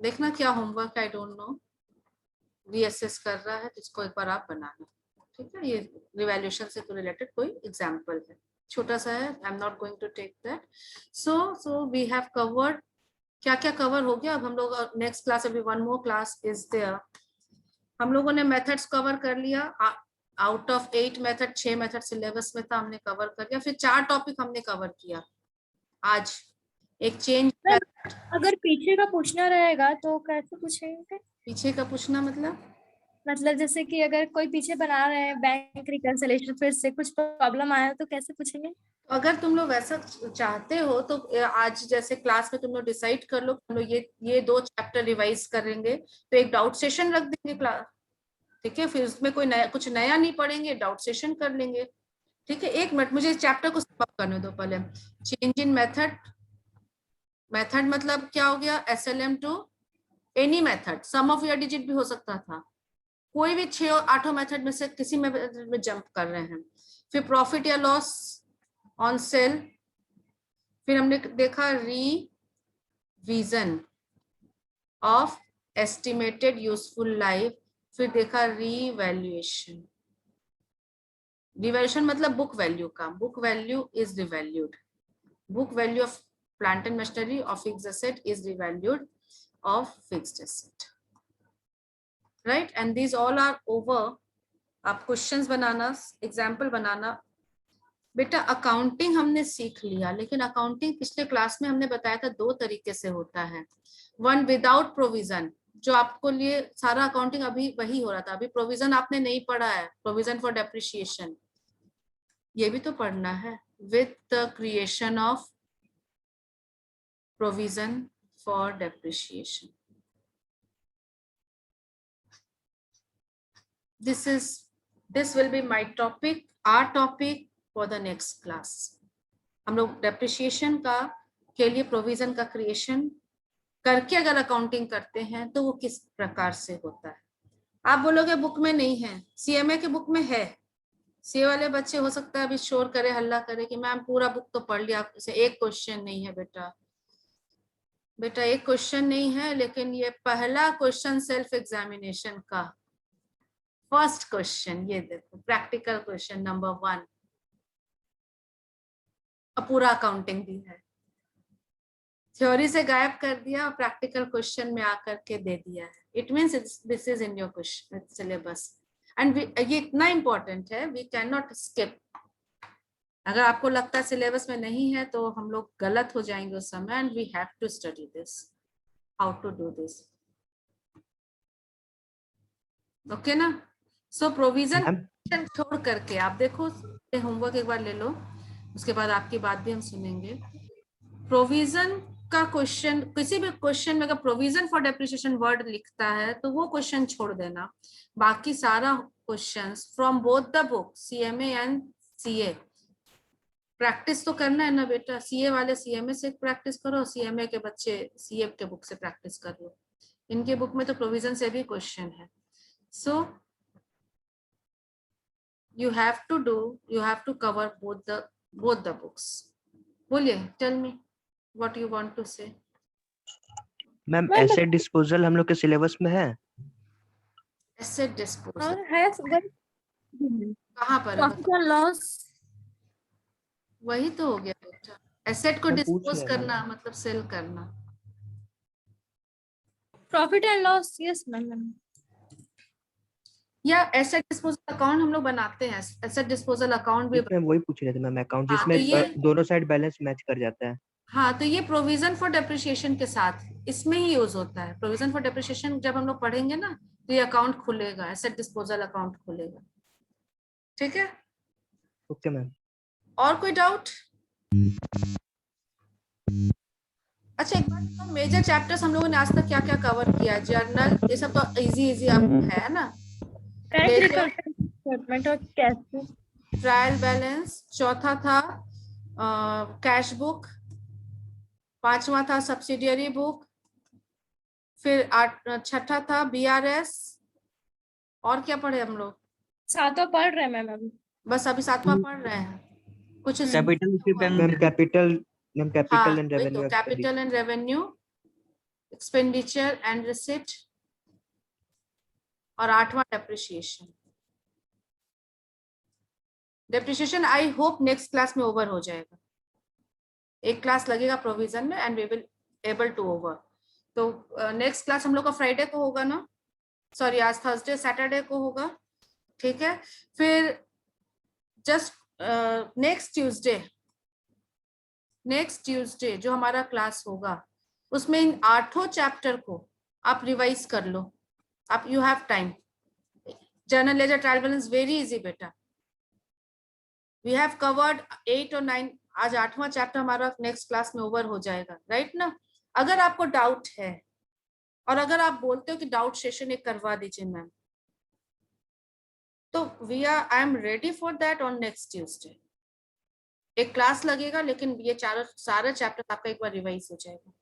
देखना क्या homework, I don't know, reassess कर रहा है तो इसको एक बार आप बनाना, ठीक है। ये रिवैल्यूएशन से रिलेटेड कोई एग्जांपल है, छोटा सा है। I am not going to take that. So we have covered, क्या क्या कवर हो गया। अब हम लोग नेक्स्ट क्लास, अभी 1 मोर क्लास इज देयर। हम लोगों ने मेथड्स कवर कर लिया। Out of 8 method, 6 method syllabus में था, हमने कवर कर लिया। फिर 4 टॉपिक हमने कवर किया आज। एक चेंज, अगर पीछे का पूछना रहेगा तो कैसे पूछेंगे? पीछे का पूछना मतलब जैसे कि अगर कोई पीछे बना रहे हैं बैंक रिकंसिलिएशन, फिर से कुछ प्रॉब्लम आया तो कैसे पूछेंगे? अगर तुम लोग वैसा चाहते हो तो आज जैसे क्लास में तुम लोग डिसाइड कर लो, हम लोग ये 2 चैप्टर रिवाइज करेंगे, तो एक डाउट सेशन रख देंगे क्लास, ठीक है। फिर उसमें कोई नया, कुछ नया नहीं पढ़ेंगे, डाउट सेशन कर लेंगे, ठीक है। 1 मिनट मुझे चैप्टर को समाप्त करने दो पहले। चेंज इन मेथड, मेथड मतलब क्या हो गया? SLM to any method, sum of या डिजिट भी हो सकता था, कोई भी 6-8 मेथड में से किसी में जंप कर रहे हैं। फिर प्रॉफिट या लॉस ऑन सेल, फिर हमने देखा revision of estimated useful life, फिर देखा रीवैल्यूएशन। रिवैल्यूएशन मतलब बुक वैल्यू का, book value is revalued, book value of plant and machinery of fixed asset is revalued of fixed asset, right. And these all are over. आप questions बनाना, example बनाना। बेटा accounting हमने सीख लिया, लेकिन अकाउंटिंग पिछले क्लास में हमने बताया था 2 तरीके से होता है। 1 विदाउट प्रोविजन, जो आपको लिए सारा अकाउंटिंग अभी वही हो रहा था, अभी प्रोविजन आपने नहीं पढ़ा है, प्रोविजन फॉर डेप्रिसिएशन, ये भी तो पढ़ना है। With the creation of provision for depreciation, this will be my topic, our topic for the next class। हम लोग डेप्रिसिएशन का के लिए प्रोविजन का क्रिएशन करके अगर अकाउंटिंग करते हैं तो वो किस प्रकार से होता है। आप बोलोगे बुक में नहीं है, CMA के बुक में है, सीए वाले बच्चे हो सकता है अभी शोर करे, हल्ला करे कि मैम पूरा बुक तो पढ़ लिया, इसे एक क्वेश्चन नहीं है बेटा। बेटा एक क्वेश्चन नहीं है, लेकिन ये पहला क्वेश्चन सेल्फ एग्जामिनेशन का फर्स्ट क्वेश्चन, ये देखो प्रैक्टिकल क्वेश्चन नंबर 1, पूरा अकाउंटिंग भी है, थ्योरी से गायब कर दिया और प्रैक्टिकल क्वेश्चन में आकर के दे दिया है। It means this is in your question syllabus, and ये इतना इंपॉर्टेंट है, वी कैन नॉट स्किप। अगर आपको लगता है सिलेबस में नहीं है तो हम लोग गलत हो जाएंगे उस समय, and we have to study this, how to do this, okay ना। सो प्रोविजन छोड़ करके आप देखो, होमवर्क एक बार ले लो, उसके बाद आपकी बात भी हम सुनेंगे। प्रोविजन का क्वेश्चन, किसी भी क्वेश्चन में अगर प्रोविजन फॉर डेप्रिसिएशन वर्ड लिखता है तो वो क्वेश्चन छोड़ देना, बाकी सारा questions from both the book CMA and CA practice तो करना है ना बेटा। सीए वाले सीएमए से प्रैक्टिस करो, सीएमए के बच्चे सीए के बुक से प्रैक्टिस कर लो, इनके बुक में तो प्रोविजन से भी क्वेश्चन है। सो you have to cover both the books. बोलिए, tell me what you want to say. Ma'am asset disposal हम लोग के सिलेबस में है? एसेट डिस्पोजल है कहाँ पर है? प्रॉफिट एंड लॉस, वही तो हो गया बेटा, एसेट को मैं पूछ डिस्पोज रहा करना मतलब सेल करना। Profit and loss, yes ma'am. या एसेट डिस्पोजल अकाउंट हम लोग बनाते हैं, एसेट डिस्पोजल अकाउंट भी। मैं वही पूछ रहे थे मैम, अकाउंट हाँ, जिसमें तो ये दोनों साइड बैलेंस मैच कर जाता है। हाँ, तो ये प्रोविजन फॉर डेप्रिसिएशन के साथ इसमें ही यूज होता है। प्रोविजन फॉर डेप्रिसिएशन जब हम लोग पढ़ेंगे ना तो ये अकाउंट खुलेगा, एसेट डिस्पोजल अकाउंट खुलेगा, ठीक है? Okay ma'am. और कोई डाउट? अच्छा, एक बात, मेजर चैप्टर्स हम लोगों ने आज तक क्या क्या कवर किया? जर्नल, ये सब तो इजी आप है ना। और कैश बुक, ट्रायल बैलेंस, चौथा था कैश बुक, पांचवा था सब्सिडियरी बुक, फिर छठा था बीआरएस, और क्या पढ़े हम लोग? सातों पढ़ रहे हैं मैम अभी। बस अभी सातवां पढ़ रहे हैं, कुछ कैपिटल मैम कैपिटल हाँ, एंड वही रेवेन्यू, तो capital and revenue, expenditure and receipt, और आठवां depreciation. Depreciation I hope next class में ओवर हो जाएगा, एक क्लास लगेगा प्रोविजन में and we will able to over. तो नेक्स्ट क्लास हम लोग का फ्राइडे को होगा ना, सॉरी आज थर्सडे, सैटरडे को होगा, ठीक है? फिर जस्ट नेक्स्ट ट्यूसडे जो हमारा क्लास होगा उसमें इन 8 चैप्टर को आप रिवाइज कर लो, आप you have time. Journal ledger trial balance very easy बेटा, वी हैव कवर्ड 8 और 9, आज 8वां चैप्टर हमारा नेक्स्ट क्लास में ओवर हो जाएगा, राइट ना? अगर आपको डाउट है और अगर आप बोलते हो कि डाउट सेशन एक करवा दीजिए मैम, तो I am ready for that on next Tuesday. एक क्लास लगेगा लेकिन ये सारे चैप्टर आपका एक बार रिवाइज हो जाएगा।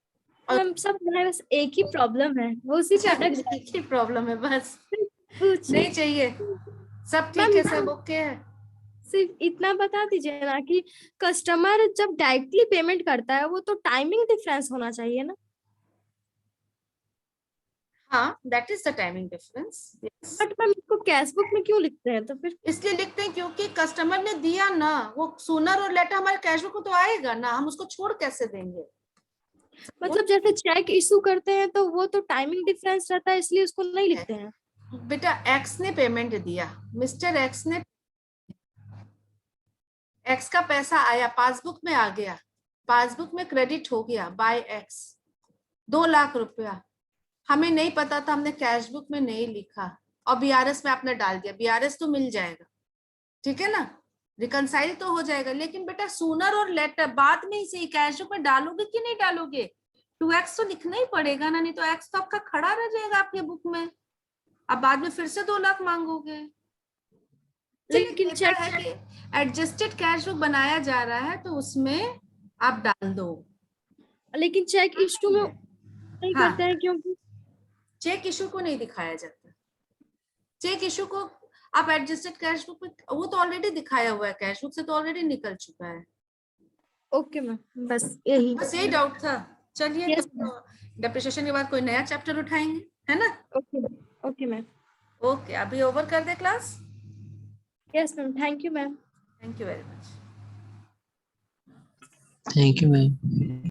मैम सब बस एक ही प्रॉब्लम है, वो उसी से अटक एक ही प्रॉब्लम है बस, कुछ नहीं चाहिए, सब ठीक है, सब ओके है। सिर्फ इतना बता दीजिए ना कि कस्टमर जब डायरेक्टली पेमेंट करता है वो तो टाइमिंग डिफरेंस होना चाहिए ना। हाँ, that is the timing difference. But ma'am इसको कैश बुक में क्यों लिखते हैं? तो फिर इसलिए लिखते हैं क्योंकि कस्टमर ने दिया ना, वो सूनर और लेटर हमारे कैश बुक को तो आएगा ना, हम उसको छोड़ कैसे देंगे? मतलब जैसे चेक इशू करते हैं तो वो तो टाइमिंग डिफरेंस रहता है, इसलिए उसको नहीं लिखते हैं। बेटा एक्स ने पेमेंट दिया, मिस्टर एक्स ने, एक्स का पैसा आया, पासबुक में आ गया, पासबुक में क्रेडिट हो गया बाय एक्स 2 लाख रुपया, हमें नहीं पता था, हमने कैश बुक में नहीं लिखा और बीआरएस में आपने डाल दिया, बीआरएस तो मिल जाएगा, ठीक है ना, रिकंसाइल तो हो जाएगा। लेकिन बेटा सूनर और लेटर बाद में ही सही, कैश बुक में डालोगे कि नहीं डालोगे? 2x तो लिखना ही पड़ेगा ना, नहीं तो एक्स तो आपका खड़ा रह जाएगा आपके बुक में, अब बाद में फिर से 2 लाख मांगोगे। लेकिन चेक है कि एडजस्टेड कैश बुक बनाया जा रहा है तो उसमें आप डाल दो, लेकिन चेक इशू में नहीं करते हैं क्योंकि चेक इशू को नहीं दिखाया जाता। चेक इशू को आप एडजस्टेड कैश बुक में, वो तो ऑलरेडी दिखाया हुआ है, कैश बुक से तो ऑलरेडी निकल चुका है। ओके मैम, बस यही डाउट था। चलिए Yes, तो डेप्रिसिएशन के बाद कोई नया चैप्टर उठाएंगे, है ना? Okay ma'am. ओके, अभी ओवर कर दे class. Yes ma'am, thank you ma'am. Thank you very much. Thank you, ma'am.